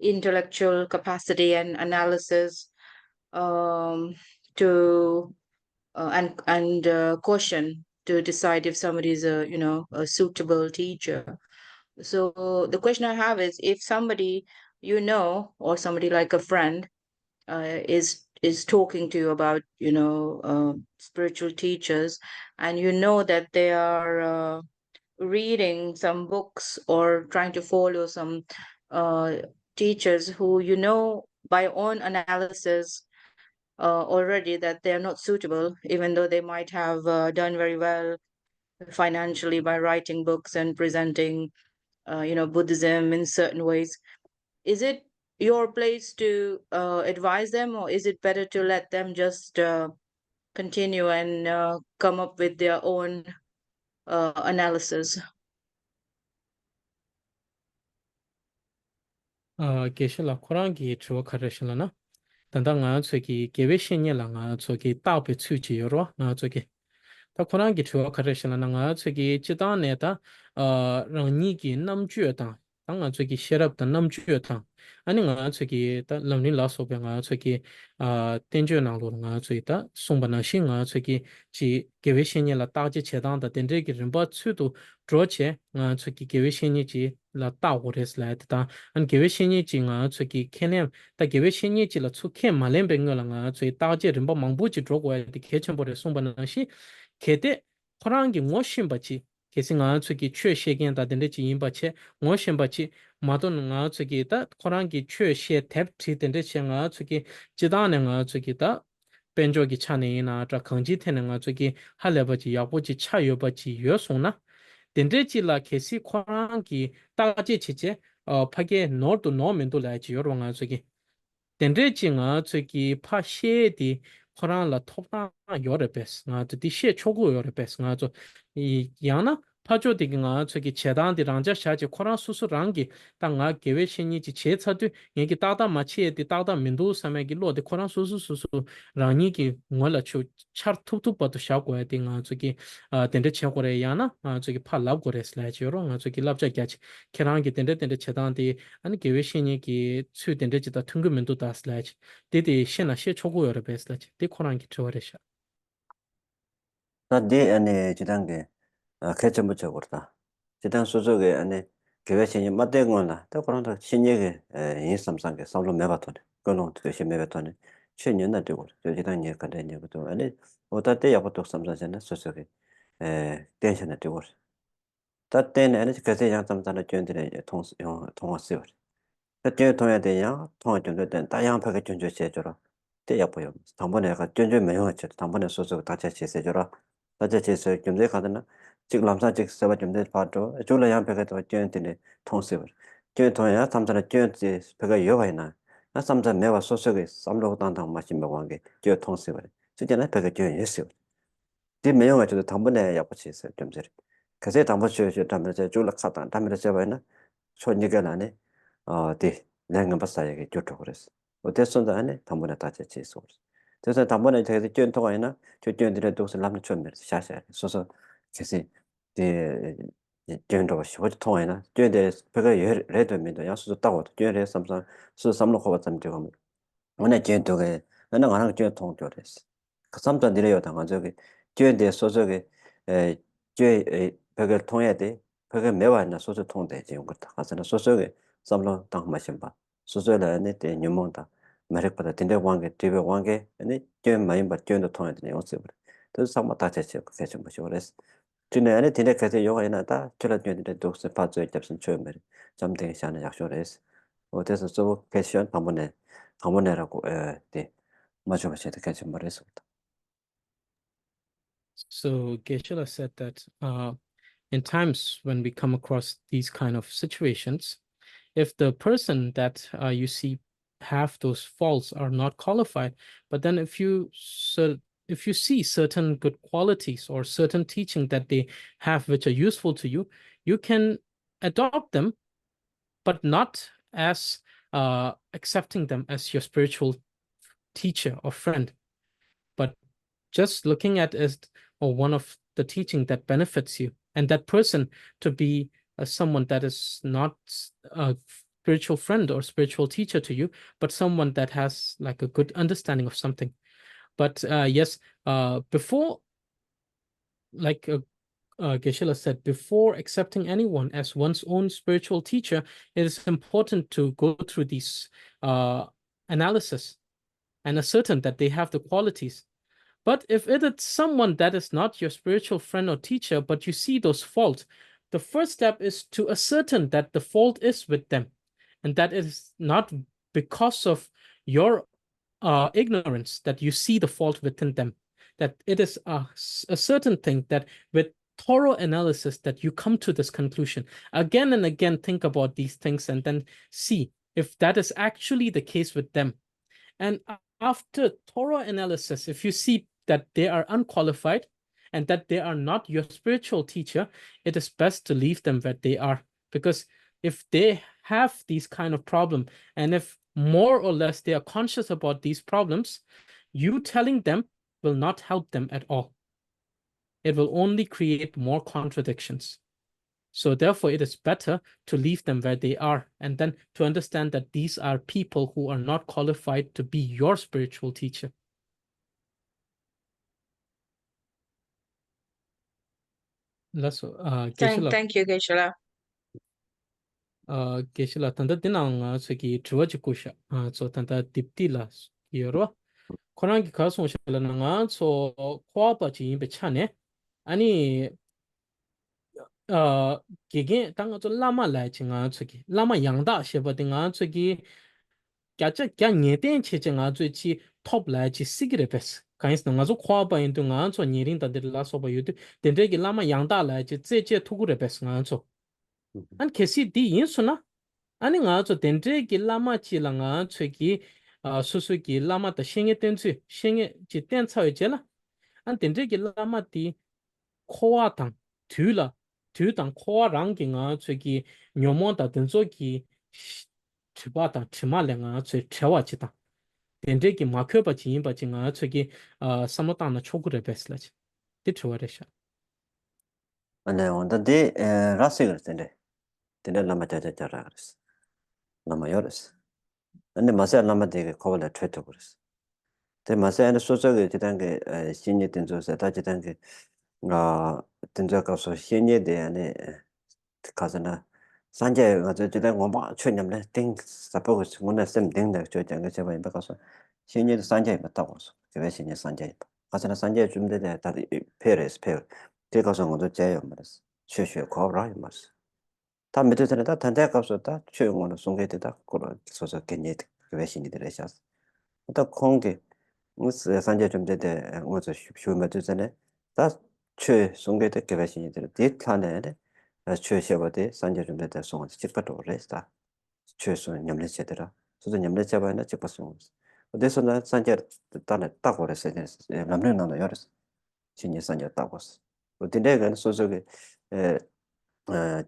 Speaker 5: intellectual capacity and analysis to and caution to decide if somebody is a suitable teacher. So the question I have is, if somebody or somebody like a friend is talking to you about spiritual teachers, and that they are reading some books or trying to follow some teachers who by own analysis already that they are not suitable, even though they might have done very well financially by writing books and presenting Buddhism in certain ways. Is it your place to advise them, or is it better to let them just continue and come up with their own analysis?
Speaker 3: Geshe la Korangi chuo kareshla na tanda nga tsuki gewe shenye la nga tsuki tabi tsuji yorwa nga tsuki ta Korangi chuo kareshla na nga tsuki chidang ne ta rang ni gi nam jue tang ta nga tsuki sherab ta nam jue tang ani nga tsuki ta lamni la sobe nga tsuki tenjue nang lo nga tsuki ta songpa na shi nga tsuki chi gewe shenye la taji chedang ta tenjue ki rinpa tsudu zhuo che nga tsuki gewe shenye chi la ta wores la ta an gewe shenye chi nga tsuki kenem ta gewe shenye chi la tsu ken malen benga la nga tsuki taji rinpa mangbu chi zhuo kwa di kechen bore songpa na shi kete Korangi ngo shenpa chi kesi nga tsuki chue shegen ta dende chi yinpa che ngo shenpa chi madon nga tsuki ta Korangi chue she tep chi dende che nga tsuki jidane nga tsuki ta benjo ki chane ina tra kangji tene nga tsuki haleba chi yakbo chi cha yoba chi yo song na 덴데지 라 케시 코랑기 따지 치제 파게 노르도 노멘도 라지 요롱아 저기 덴데지 nga 저기 파셰디 코랑라 톱나 요르베스 nga 디 셰 초고 요르베스 nga 저이 야나 파조디 nga 저기 제단디 랑자 샤지 코랑 수수랑기 땅아 계획신이지 제차도 얘기 따다 마치에디 따다 민도 사매기 로데 코랑 수수수수 랑이기 몰라 추 차투투버도 샤고야 딩아 저기 덴데 체고레 야나 저기 팔랍고레스라지 요로 nga 저기 랍자기치 케랑기 덴데 제단디 아니 계획신이기 추 덴데지다 퉁금민도 다슬라지 데디 셰나 셰 초고 요르베스라지 데 코랑기 저레샤
Speaker 2: 나디 안에 지단게 개점부 적으로다. 지단 소속에 안에 교회신이 맞대거나 또 그런다 신예게 인삼상게 살로 매바토네. 그런 뜻이 매바토네. 신년나 되고 저 지단 예컨대 얘기도 안에 어디다 야부터 삼사잖아 소속에 댄션나 되고. 따때는 안에 그새 양삼산의 전들의 통화세요. 그때 통해야 되냐? 통화 좀 됐던 다양하게 전주시해 줘라. 대야보요. 당번에 가 전주 매형했죠. 당번에 소속 다채시 세줘라. 다채시 좀돼 가드나. 지금 남산 직 서버 좀돼 봐도 졸라 양패가 더 전한테 통세요. 전 통해야 삼산의 전지 배가 여가 있나. 나 삼산 매와 소속에 삼로 당당 마시 먹은 저 통세요. 진짜나 배가 전 했어요. 네 매형했죠. 당번에 야부치 있어요. 좀 전에. 그새 당번에 저 담에서 졸라 갔다. 담에서 봐야나. 손이가 나네. 네. 내가 봤어요. 좋다 그랬어. 어땠었다 안에 담번에 다쳤지 있어. 그래서 담번에 되게 전통가 있나? 저 전들의 도서 남는 좀 샤샤. 소소 계속 네 전도가 쉬워 통하나? 전에 배가 레드면도 야수도 따고 전에 삼삼 수 삼로고 같은 데 오늘 제도게 나는 하나 저 통조랬어. 그 삼자 내려요 당한 저기 제대 소속에 제 벽을 통해야 돼. 벽을 매와 있나 소속 통돼 지금 것다. 가서는 소속에 삼로 당 마신 봐. 소속에 안에 때 뉴몬다. 말했거든. 근데 왕게 뒤에 왕게 아니 제 많이 봐. 저도 통해야 되네. 어서 그래. 그래서 삼마 다 제시 그 세션 보시 그랬어. 진에 안에 뒤에 가서 요가 있나다. 저런 년들의 독서 파츠에 잡선 처음에 잠대게 하는 약속을 했어. 어때서 저 패션 방문해라고 네 맞아 같이 말했습니다.
Speaker 3: So Geshe said that in times when we come across these kind of situations, if the person that you see have those faults are not qualified, but then if you see certain good qualities or certain teaching that they have which are useful to you, you can adopt them, but not as accepting them as your spiritual teacher or friend, but just looking at as or one of the teaching that benefits you, and that person to be someone that is not a spiritual friend or spiritual teacher to you, but someone that has like a good understanding of something. But yes, before, like Geshe said, before accepting anyone as one's own spiritual teacher, it is important to go through these analysis and ascertain that they have the qualities. But if it is someone that is not your spiritual friend or teacher, but you see those faults, the first step is to ascertain that the fault is with them, and that it is not because of your ignorance that you see the fault within them, that it is a certain thing that with thorough analysis that you come to this conclusion. Again and again, think about these things and then see if that is actually the case with them. And after thorough analysis, if you see that they are unqualified and that they are not your spiritual teacher, it is best to leave them where they are. Because if they have these kind of problem, and if more or less they are conscious about these problems, you telling them will not help them at all. It will only create more contradictions. So therefore, it is better to leave them where they are, and then to understand that these are people who are not qualified to be your spiritual teacher. Let's
Speaker 5: Thank you, Geshe.
Speaker 3: Geshe tanda dinang segi chuaji kusha so tanda dipti la yoro korangi kasong shala nga so kwa ba ji be chane ani gege tang zo lama lai chinga chugi lama yangda sheba dinga chugi kya cha kya nye den che nga chu chi top lai chi sigire bes Kais na ngazo kwa ba into nganzo nyiring da de la so ba yudu dendre gi lama yangda la je je tugu re bes nganzo an kesi di yin su na ani nganzo dendre gi lama chi la nganzo gi susu gi lama da shenge tenzu shenge ji ten cha je la an dendre gi lama di kwa tang tu la tu tang kwa rang gi nganzo gi nyomo da denzo gi chiba tang chima le nganzo chewa chi tang dendeki makyo bachi yin bachi nga tsuki samotang na chokure beslachi. Di chuwaresha.
Speaker 2: ane onda de rasigar tende lama jaja jaragaris lama yoris ane masaya lama de kovala treto kuris te masaya ane sosoge jitange shenye tenzo se ta jitange tenzo kapso shenye de ane kazana sanje nga zo jitange ngomba chwe nyamne ting sapogo ngona sem ting da chwe janga cheba imba kapso shenye de sanje imba tagoso kewe shenye sanje imba kazana sanje jumde de tari peres pe te kapso ngozo jayo maras chwe chwe kobra maras 다 밑에 다 단대 값었다 최용원의 송게되다 그런 소소 개념 외신이 들으셨어. 또 공개 무슨 산재 좀 되대 뭐저 쉬우면 되잖아. 다최 송게되 외신이 들 데이터네. 최셔버데 산재 좀 되대 송은 직접도 그랬다. 최소 냠내체더라. 소소 냠내체바나 직접송. 어디서나 산재 단에 딱 그랬어요. 남는 나는 열었어. 신이 산재 딱 왔어. 어디내가 소소게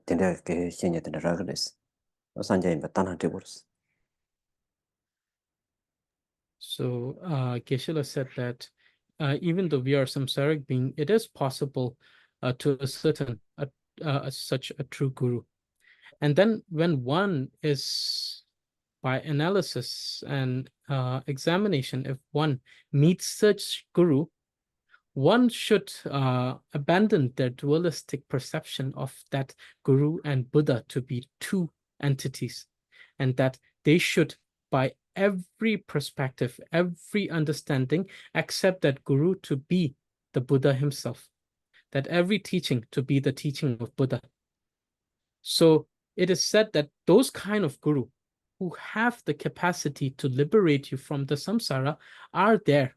Speaker 2: tenda ke shenye tenda ragres sanje imba tana tiburs.
Speaker 3: So Geshe said that even though we are samsaric being, it is possible to ascertain such a true guru. And then when one is by analysis and examination, if one meets such guru, one should abandon their dualistic perception of that Guru and Buddha to be two entities, and that they should, by every perspective, every understanding, accept that Guru to be the Buddha himself, that every teaching to be the teaching of Buddha. So it is said that those kind of Guru who have the capacity to liberate you from the samsara are there.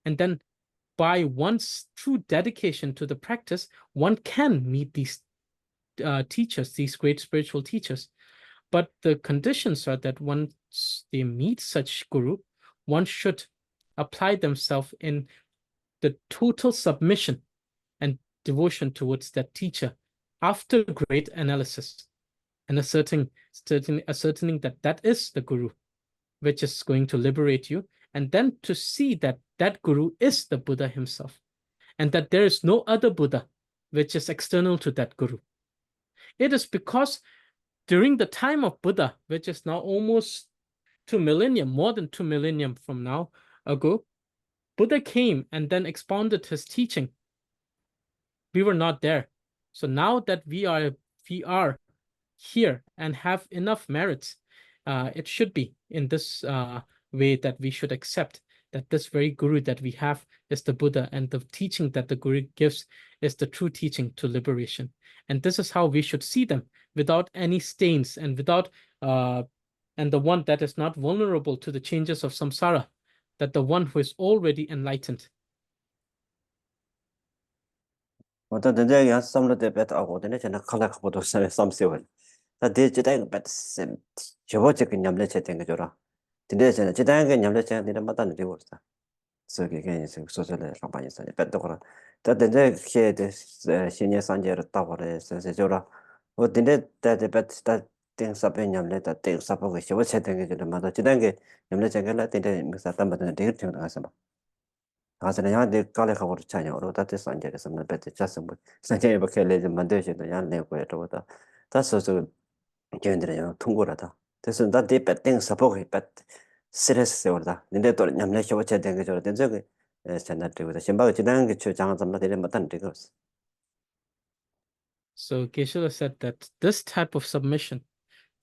Speaker 3: And then by one's true dedication to the practice, one can meet these teachers, these great spiritual teachers. But the conditions are that once they meet such guru, one should apply themselves in the total submission and devotion towards that teacher after great analysis and ascertaining that that is the guru, which is going to liberate you, and then to see that that guru is the Buddha himself, and that there is no other Buddha which is external to that guru. It is because during the time of Buddha, which is now almost 2 millennia, more than 2 millennia from now ago, Buddha came and then expounded his teaching. We were not there. So now that we are here and have enough merits, it should be in this way that we should accept that this very guru that we have is the Buddha, and the teaching that the guru gives is the true teaching to liberation. And this is how we should see them, without any stains and without and the one that is not vulnerable to the changes of samsara, that the one who is already enlightened.
Speaker 2: 어떤 데에 한 삼로데 베트 하고네 저는 칼라카보도 삼세월. 다 대지다가 베트 저버지 그냥 냠레체 된 거죠라. 근데 저는 지다가 냠레체 되는 마다는 되고 있어. 저기 그냥 소설에 상관이 있어요. 베트거라. 다 근데 그게 신의 산재를 따버려 세세죠라. 근데 베트 다 땡사배 냠레다 땡사보고 저버체 된 거죠. 마다 지다가 냠레체가 되는데 무슨 담바는 되게 되는 거서 아서는 야데 칼레카보로 차냐로 다테 산재에서 뭐 베트 짰음 산재에 bakhel레 좀 만들셔도 야 내고에 또다 다서서 견들어요 통고라다 그래서 나 디베팅 사포게 베트 스트레스 세워다 근데 또 냠내 쇼체 된게 저러 된 저기 전화되고 심바가 지나는 게 주장 좀 되는 못한 되고
Speaker 3: So Geshe said that this type of submission,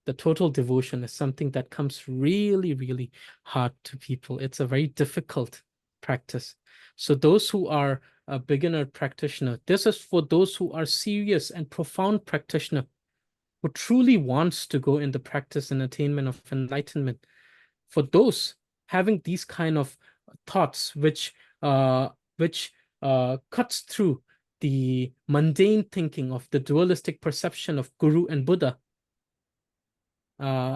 Speaker 3: the total devotion, is something that comes really, really hard to people. It's a very difficult practice. So those who are a beginner practitioner, this is for those who are serious and profound practitioner, who truly wants to go in the practice and attainment of enlightenment. For those having these kind of thoughts which which cuts through the mundane thinking of the dualistic perception of Guru and Buddha,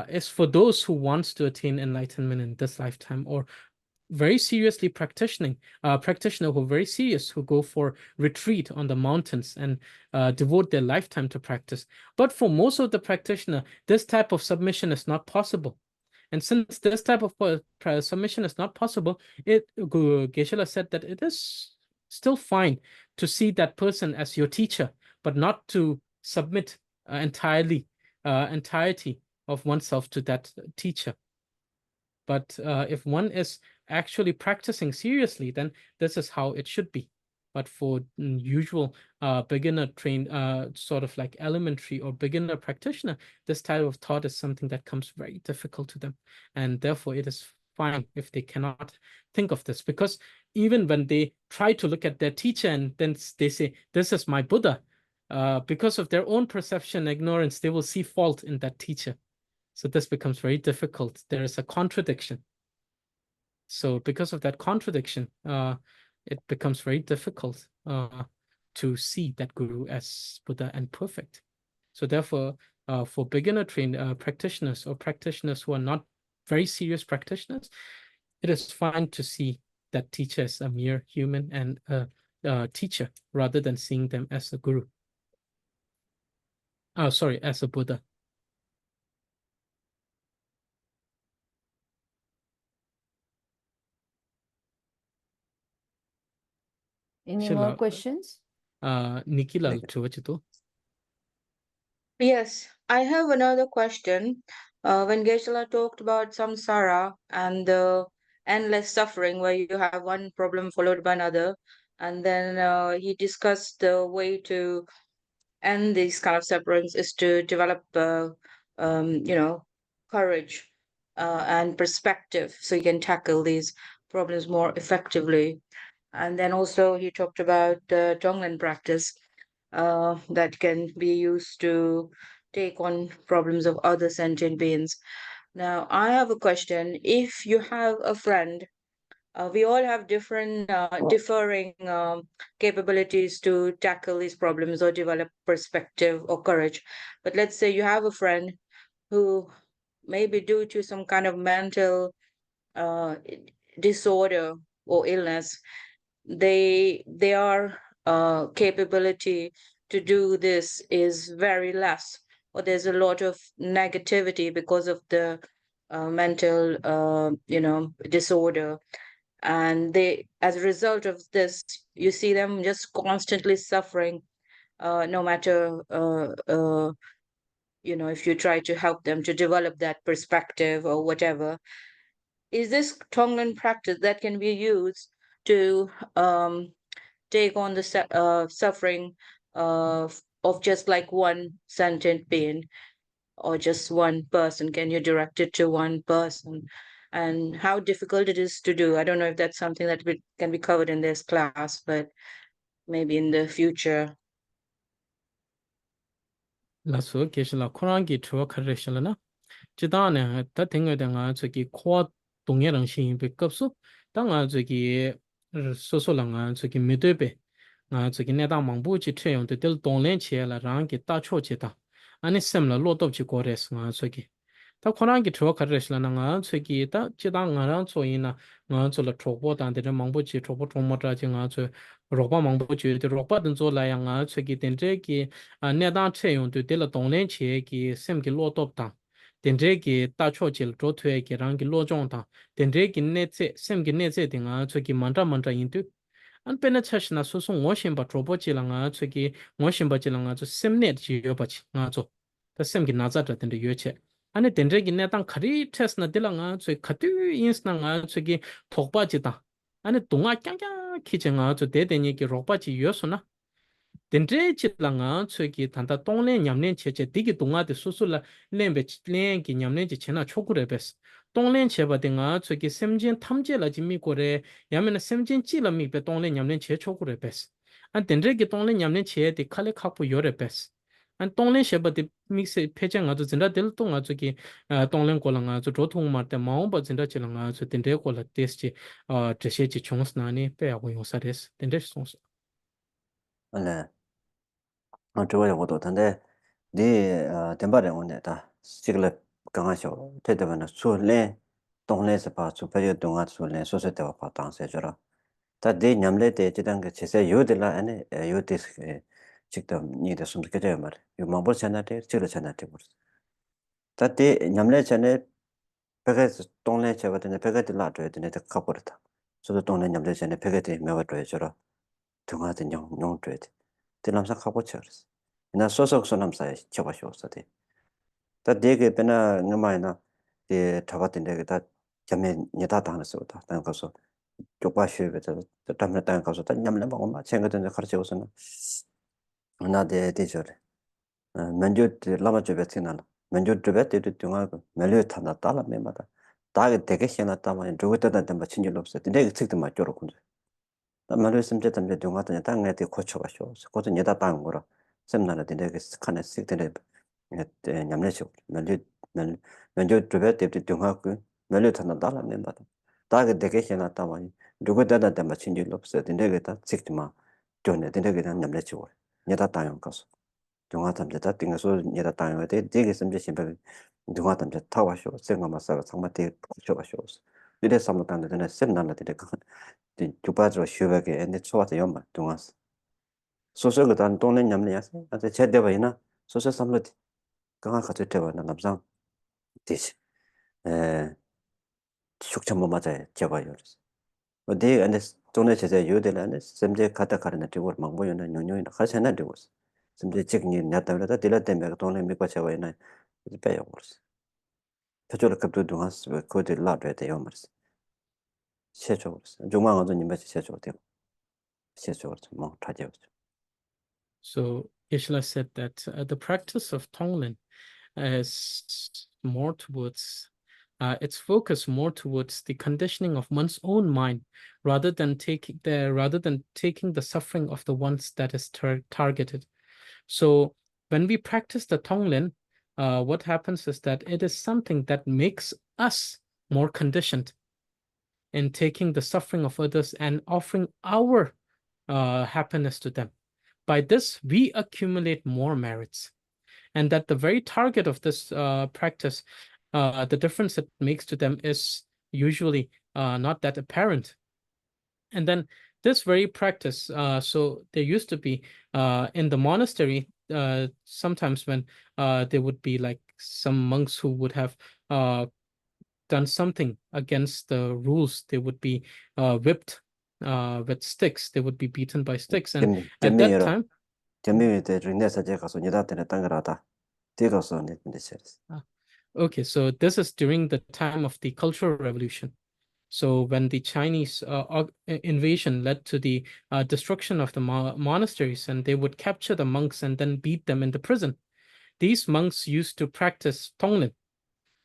Speaker 3: is for those who wants to attain enlightenment in this lifetime, or very seriously practitioner who are very serious, who go for retreat on the mountains and devote their lifetime to practice. But for most of the practitioner, this type of submission is not possible. And since this type of submission is not possible, Geshe said that it is still fine to see that person as your teacher, but not to submit entirety of oneself to that teacher. But if one is actually practicing seriously, then this is how it should be. But for usual beginner trained, sort of like elementary or beginner practitioner, this type of thought is something that comes very difficult to them. And therefore, it is fine if they cannot think of this, because even when they try to look at their teacher and then they say, this is my Buddha, because of their own perception, ignorance, they will see fault in that teacher. So this becomes very difficult. There is a contradiction. So because of that contradiction, it becomes very difficult to see that Guru as Buddha and perfect. So therefore, for beginner trained practitioners or practitioners who are not very serious practitioners, it is fine to see that teacher as a mere human and a teacher, rather than seeing them as a Guru. As a Buddha.
Speaker 1: Any more questions?
Speaker 3: Nikila,
Speaker 5: Yes, I have another question. When Geshe talked about samsara and the endless suffering, where you have one problem followed by another, and then he discussed the way to end these kind of sufferings is to develop, courage and perspective, so you can tackle these problems more effectively. And then also he talked about the Tonglen practice that can be used to take on problems of other sentient beings. Now, I have a question. If you have a friend, we all have different, differing capabilities to tackle these problems or develop perspective or courage. But let's say you have a friend who, maybe due to some kind of mental disorder or illness, their capability to do this is very less, or there's a lot of negativity because of the mental disorder, and they, as a result of this, you see them just constantly suffering, no matter if you try to help them to develop that perspective or whatever. Is this Tonglen practice that can be used to take on the suffering of just like one sentient being or just one person? Can you direct it to one person? And how difficult it is to do? I don't know if that's something that can be covered in this class, but maybe in the future.
Speaker 3: Lasso Geshe Kurangi Chua Kareshalana. Chidane, that thing with the quad Dongyan Shin Bikapsu, Danga Zuki Sosolanga Zuki Midube, Zuki Neda Mambuchi Trail, the Del Donlen Chiela Rangi Tacho Chita, and a similar lot of Chikores Zuki. Ta Kurangi Chua Kareshalana Zuki, that Chidanga so in a Nanzola Trobot and the Mambuchi Trobot Romota Roba Mambuchi, the Robat and Zola Yanga Zuki Dendreki, and Neda Trail to Dela Donlen Chieki, Semki lot of Tang. Dendreki Tachojil Rotue Rangi Lojonta, Dendreki Netse, Semgi Netse Dinga, Twiki Manta into. And penetration as so washing but Robojilanga, Twiki, washing bajilanga to Semnet Giobach, Nazo. The Semgi Nazata in the Yuche. And a Dendreki Netan Kari test Nadilanga, to Katu Insnanga, Twiki, Tokbajita. And a Dunga Kanga kitchen to dead and Yaki Robachi Yosuna. Dendreki Chilanga, Twiki, Tanta Tongle, Yamlin Cheche, Digi Dunga, the Susula, Lembech, Lenki, Yamlin Chena Chokurebes. Tonglen Cheba Dinga, Twiki, Semjin Tamjela Jimmy Kore, Yamina Semjin Chila Mi Betongle, Yamlin Che Chokurebes. And Dendreki Tongle Yamlin Che, the Kalekapu Yorebes. and tonglen sheba de mix pechang azu zinda del tong azu ki tonglen ko langa azu ro thong mar te mao ba zinda chilanga azu tinde ko la test chi treshe chi chongs na ni pe ago yo sares tinde songs
Speaker 2: 네. 저거야 것도 근데 네 덴바레 오네다 시글레 강하셔 대대변은 술래 동네에서 봐 주파여 동아 술래 소소대와 봐 당세저라 다네 냠레 때 지단 그 제세 요들라 아니 요데스 직접 니데 숨 그게 말 요망보 채나데 지르 채나데 버 다데 냠레 채네 베게스 동네 채거든요 베게들 놔줘야 되네 다 가버렸다 저도 동네 냠레 채네 베게들 메워줘야 저라 동아든 용 줘야 돼 들람사 가고 쳐스 나 소속 소남사에 쳐봐쇼서데 다 되게 배나 너마이나 예 잡았던 데가 다 점에 니다 당했어다 단 가서 쪽바쉬에서 담에 땅 가서 다 냠내 먹고 막 챙거든 가르쳐서는 나데 되저래 먼저 라마 줘베티나 먼저 줘베티 동하고 멜류 타나 따라 매마다 다게 되게 희한하다만 저거 때다 뭐 친절 없어 근데 그 책도 맞 저러 군데 말을 심제 담제 동하더니 땅에 대 고쳐 봐쇼 고도 니다 땅 거라 셈나라 되게 스칸에 식들에 네 냠내쇼 먼저 줘베티 동하고 멜류 타나 따라 매마다 다게 되게 희한하다만 저거 때다 뭐 친절 없어 근데 그다 책도 전에 근데 그다 냠내쇼 니다 땅 가서 동화 담자다 띵어서 니다 땅에 되게 심제 심배 동화 담자 타와쇼 생각마서 정말 되게 고쳐 봐쇼 이래 삼는 단데 셈나라 되게 주바저 쉬어게 엔데 초와서 연마 동아스 소소가 단 돈내 냠내야세 아데 제대로이나 소소 삼르디 강한 같이 되어나 남상 디시 에 숙점 뭐 맞아요 제가요 어디 안데 돈내 제제 요들라네 셈제 갖다 가르나 되고 막 뭐였나 뇨뇨이나 가세나 되고 셈제 책니 나타나다 들을 때 내가 돈내 믿고 제가이나 이제 빼요 그랬어 저절 갑도 동아스 코드 라드에 돼요 말스 세죠 그랬어 중앙 어떤 님이 세죠 되고 세죠 뭐 타죠
Speaker 3: so Geshe said that the practice of Tonglen is more towards its focus more towards the conditioning of one's own mind rather than taking the suffering of the ones that is targeted. So when we practice the Tonglen, what happens is that it is something that makes us more conditioned in taking the suffering of others and offering our happiness to them. By this, we accumulate more merits. And that the very target of this practice, the difference it makes to them is usually not that apparent. And then this very practice, so there used to be in the monastery, sometimes when there would be like some monks who would have done something against the rules, they would be whipped with sticks, they would be beaten by sticks. And at that time, okay, so this is during the time of the Cultural Revolution. So when the Chinese invasion led to the destruction of the monasteries, and they would capture the monks and then beat them into prison, these monks used to practice Tonglen.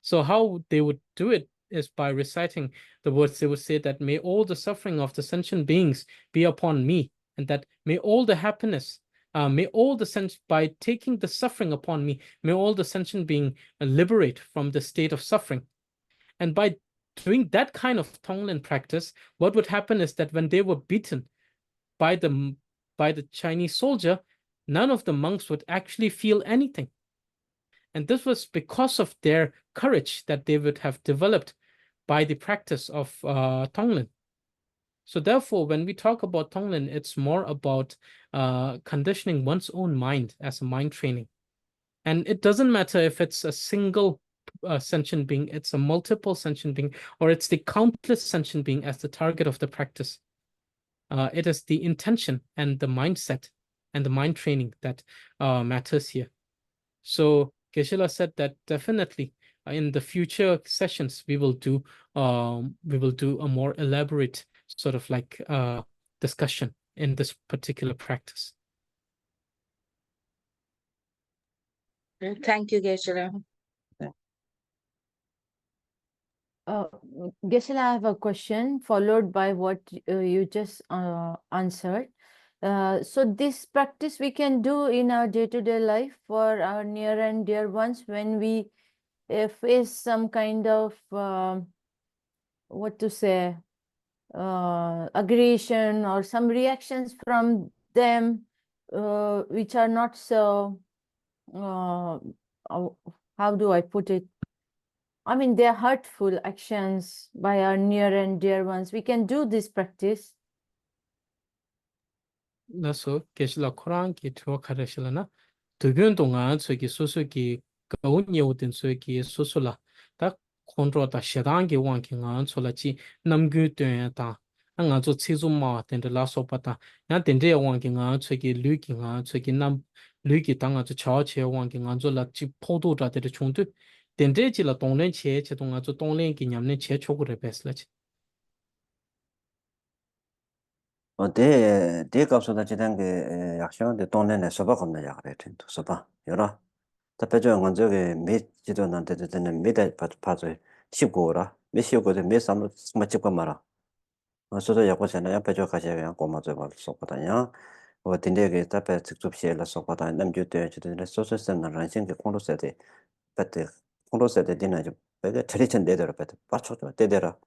Speaker 3: So how they would do it is by reciting the words. They would say that may all the suffering of the sentient beings be upon me, and that may all the happiness, may all the sense by taking the suffering upon me, may all the sentient being liberate from the state of suffering. And by doing that kind of Tonglen practice, what would happen is that when they were beaten by the Chinese soldier, none of the monks would actually feel anything. And this was because of their courage that they would have developed by the practice of Tonglen. So therefore, when we talk about Tonglen, it's more about conditioning one's own mind as a mind training. And it doesn't matter if it's a single sentient being, it's a multiple sentient being, or it's the countless sentient being as the target of the practice. It is the intention and the mindset and the mind training that matters here. So Geshe said that definitely in the future sessions we will do a more elaborate sort of like discussion in this particular practice.
Speaker 5: Thank you, Geshe.
Speaker 1: Geshe, I have a question followed by what you just answered. So this practice we can do in our day-to-day life for our near and dear ones when we face some kind of what to say, aggression or some reactions from them which are not so how do I put it? I mean, they're hurtful actions by our near and dear ones. We can do this practice.
Speaker 3: 나서 계실라 코란기 투어카르실라나 두변 동안 저기 소소기 가운이 오든 저기 소소라 딱 컨트롤다 샤당기 원킹한 솔라치 남규되다 안가조 치즈마 된데 라소바다 야 된데 원킹한 저기 류킹한 저기 남 류기 당아조 차체 원킹한 졸라치 포도다들 총도 된데지라 동네 제 동아조 동네 기념네 제 초고를 베슬라치
Speaker 2: 대 값보다 지단 게 약속한데 돈내네 소바 겁나 약래 텐도 소바 여러 답변 먼저게 몇 지도한테 되는 몇에 봐줘 19라 몇 시고도 몇 삼 맞집고 말아 소소 약고잖아 옆에 저 가셔야 그냥 고마져 봐 속거든요 딘데게 답변 직접 시에라 속거다 남주대 주된 소소스는 란신게 콘로세데 배트 콘로세데 디나죠 배가 트리천 데더라 배트 빠쳐줘 데더라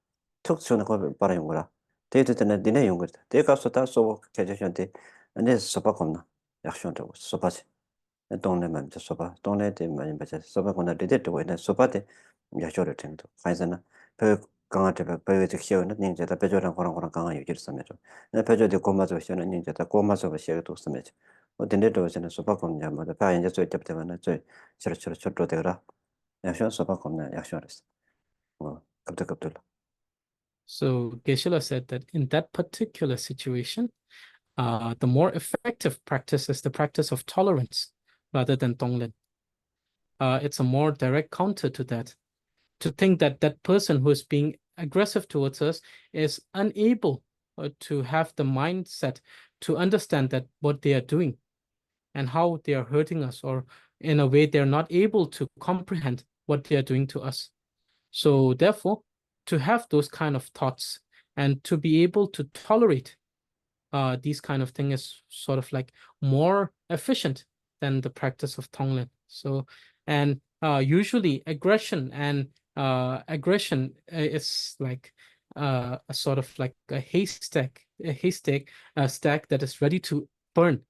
Speaker 2: 툭 쏘는 거 바라는 거라 데이터는 디네 용 거다 데가 쏟다 쏘고 계셔한테 근데 소바 겁나 약속한다고 소바지 동네만 저 소바 동네에 많이 맞아 소바 거나 데데도 있는 소바데 약속을 텐도 가이잖아 그 강한테 그 즉시는 닌자다 배조랑 거랑 강한 유지를 쓰면서 내 배조도 고마서 시는 닌자다 고마서 시에도 쓰면서 어딘데도 저는 소바 겁냐 뭐 다 이제 저 때부터는 저 저로 되더라 약속 소바 겁나 약속했어 갑자기
Speaker 3: So Geshe said that in that particular situation, the more effective practice is the practice of tolerance rather than Tonglen. It's a more direct counter to that. To think that that person who is being aggressive towards us is unable to have the mindset to understand that what they are doing and how they are hurting us, or in a way they're not able to comprehend what they are doing to us. So therefore, to have those kind of thoughts and to be able to tolerate these kind of things is sort of like more efficient than the practice of Tonglen. So, and usually aggression is like a sort of like a haystack stack that is ready to burn,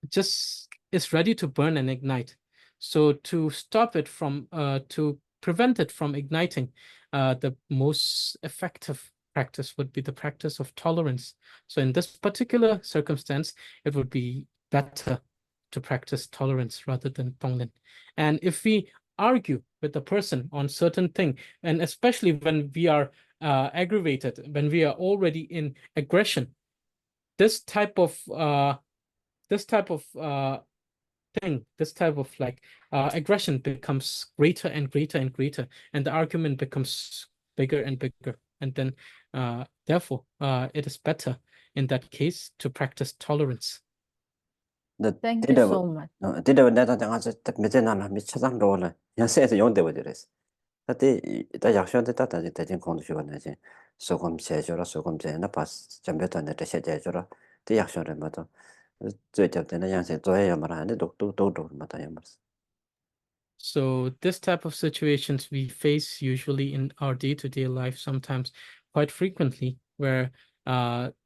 Speaker 3: just is ready to burn and ignite. So to stop it from to prevent it from igniting, the most effective practice would be the practice of tolerance. So in this particular circumstance, it would be better to practice tolerance rather than Tonglen. And if we argue with the person on certain thing, and especially when we are aggravated, when we are already in aggression, this type of thing, this type of like aggression becomes greater and greater and greater, and the argument becomes bigger and bigger. And then therefore, it is better in that case to practice tolerance.
Speaker 1: Thank you so much.
Speaker 2: 데려 내가 당아서 메제나나 미쳐상 로를 연세에서 용되고 그랬어. 그때 다 약속한테 따다지 대진 공부시고 나지. 소금 제조라 소금 제나 파스 잠베던데 제조라 때 약속을 맞아. 저때는 양세 조해야 말하는데 독도 맞아요.
Speaker 3: So this type of situations we face usually in our day-to-day life, sometimes quite frequently, where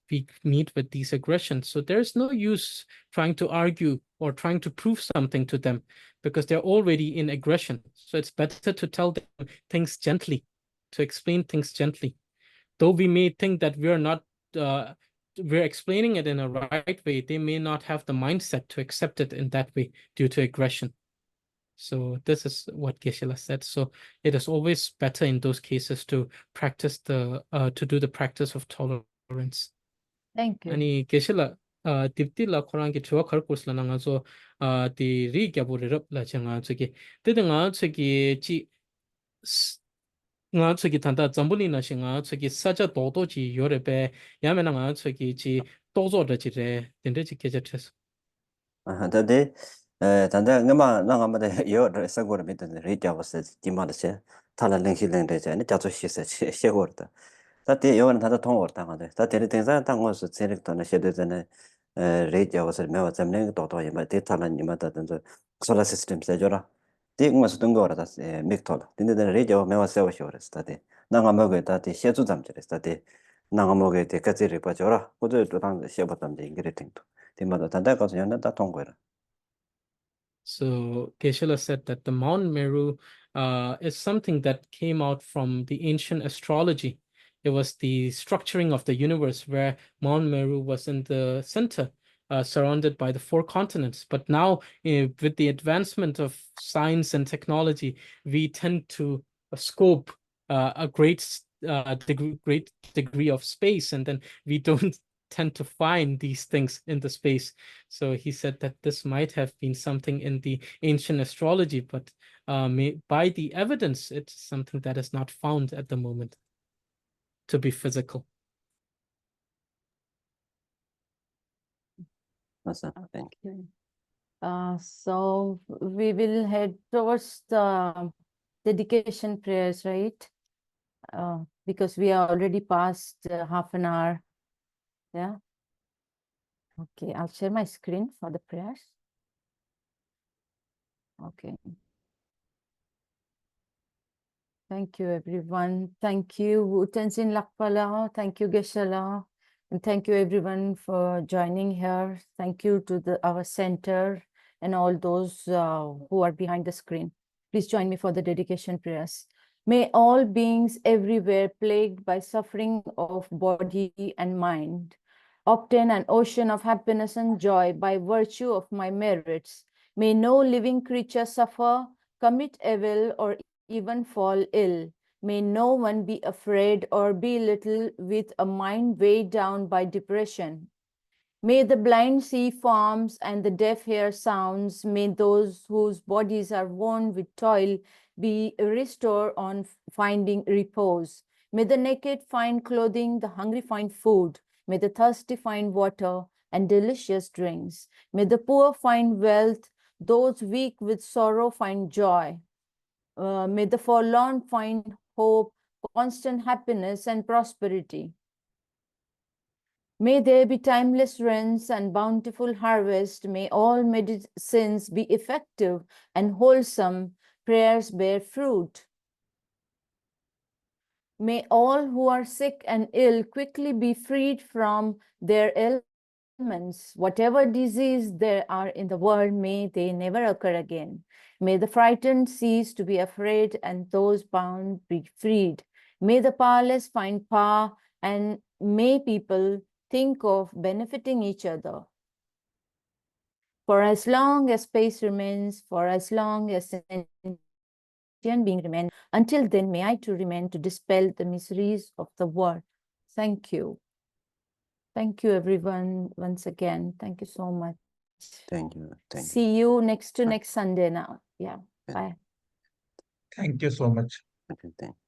Speaker 3: we meet with these aggressions. So there's no use trying to argue or trying to prove something to them because they're already in aggression. So it's better to tell them things gently, to explain things gently. Though we may think that we're not we're explaining it in a right way, they may not have the mindset to accept it in that way due to aggression. So this is what Geshe said. So it is always better in those cases to practice to do the practice of tolerance.
Speaker 1: Thank you.
Speaker 3: 아니 Geshe 딥딜라 코란기 주어 갈고스라 나가서 디 리갸보르럽라 정아 저기 뜨등아 저기 지 nga 저기 단다 잠불이나 신가 저기 사자 도도지 요레베 야메나 저기 지 도조르지레 된데지 계절해서
Speaker 2: 근데 단다 응마 나가마데 요 서고를 믿는 리자버스 디마르세 탈라 랭실랭데제 아니 자주 시세 시고르다 다때 요는 다다 통어다 가데 다때 된사 당고스 세력도나 셰데잖아 rate was a mewa zamling toto yama data lan yamata than the solar system sajora. Take was dungo as a mictol. Didn't the radio mewa sewa shore study. Nangamoge that the shetu zamjer study. Nangamoge the Katsiri Pajora, put it to the Shabatam the ingredient. The mother Tandakos Yanata Tonguera.
Speaker 3: So Geshe said that the Mount Meru is something that came out from the ancient astrology. It was the structuring of the universe where Mount Meru was in the center, surrounded by the 4 continents. But now, with the advancement of science and technology, we tend to scope a great degree of space, and then we don't tend to find these things in the space. So he said that this might have been something in the ancient astrology, but by the evidence, it's something that is not found at the moment to be physical.
Speaker 2: Thank you.
Speaker 1: So we will head towards the dedication prayers, right? Because we are already past half an hour. Yeah. Okay, I'll share my screen for the prayers. Okay. Thank you, everyone. Thank you, Tenzin Lakpala. Thank you, Geshe. And thank you, everyone, for joining here. Thank you to our center and all those who are behind the screen. Please join me for the dedication prayers. May all beings everywhere plagued by suffering of body and mind obtain an ocean of happiness and joy by virtue of my merits. May no living creature suffer, commit evil, or even fall ill. May no one be afraid or belittled with a mind weighed down by depression. May the blind see forms and the deaf hear sounds. May those whose bodies are worn with toil be restored on finding repose. May the naked find clothing, the hungry find food. May the thirsty find water and delicious drinks. May the poor find wealth, those weak with sorrow find joy. May the forlorn find hope, constant happiness, and prosperity. May there be timeless rains and bountiful harvest. May all medicines be effective and wholesome. Prayers bear fruit. May all who are sick and ill quickly be freed from their ailments. Whatever disease there are in the world, may they never occur again. May the frightened cease to be afraid and those bound be freed. May the powerless find power, and may people think of benefiting each other. For as long as space remains, for as long as sentient being remains, until then may I too remain to dispel the miseries of the world. Thank you. Thank you, everyone, once again. Thank you so much.
Speaker 2: Thank you.
Speaker 1: See you next Sunday now. Yeah, bye.
Speaker 6: Thank you so much.
Speaker 2: Okay, thank you.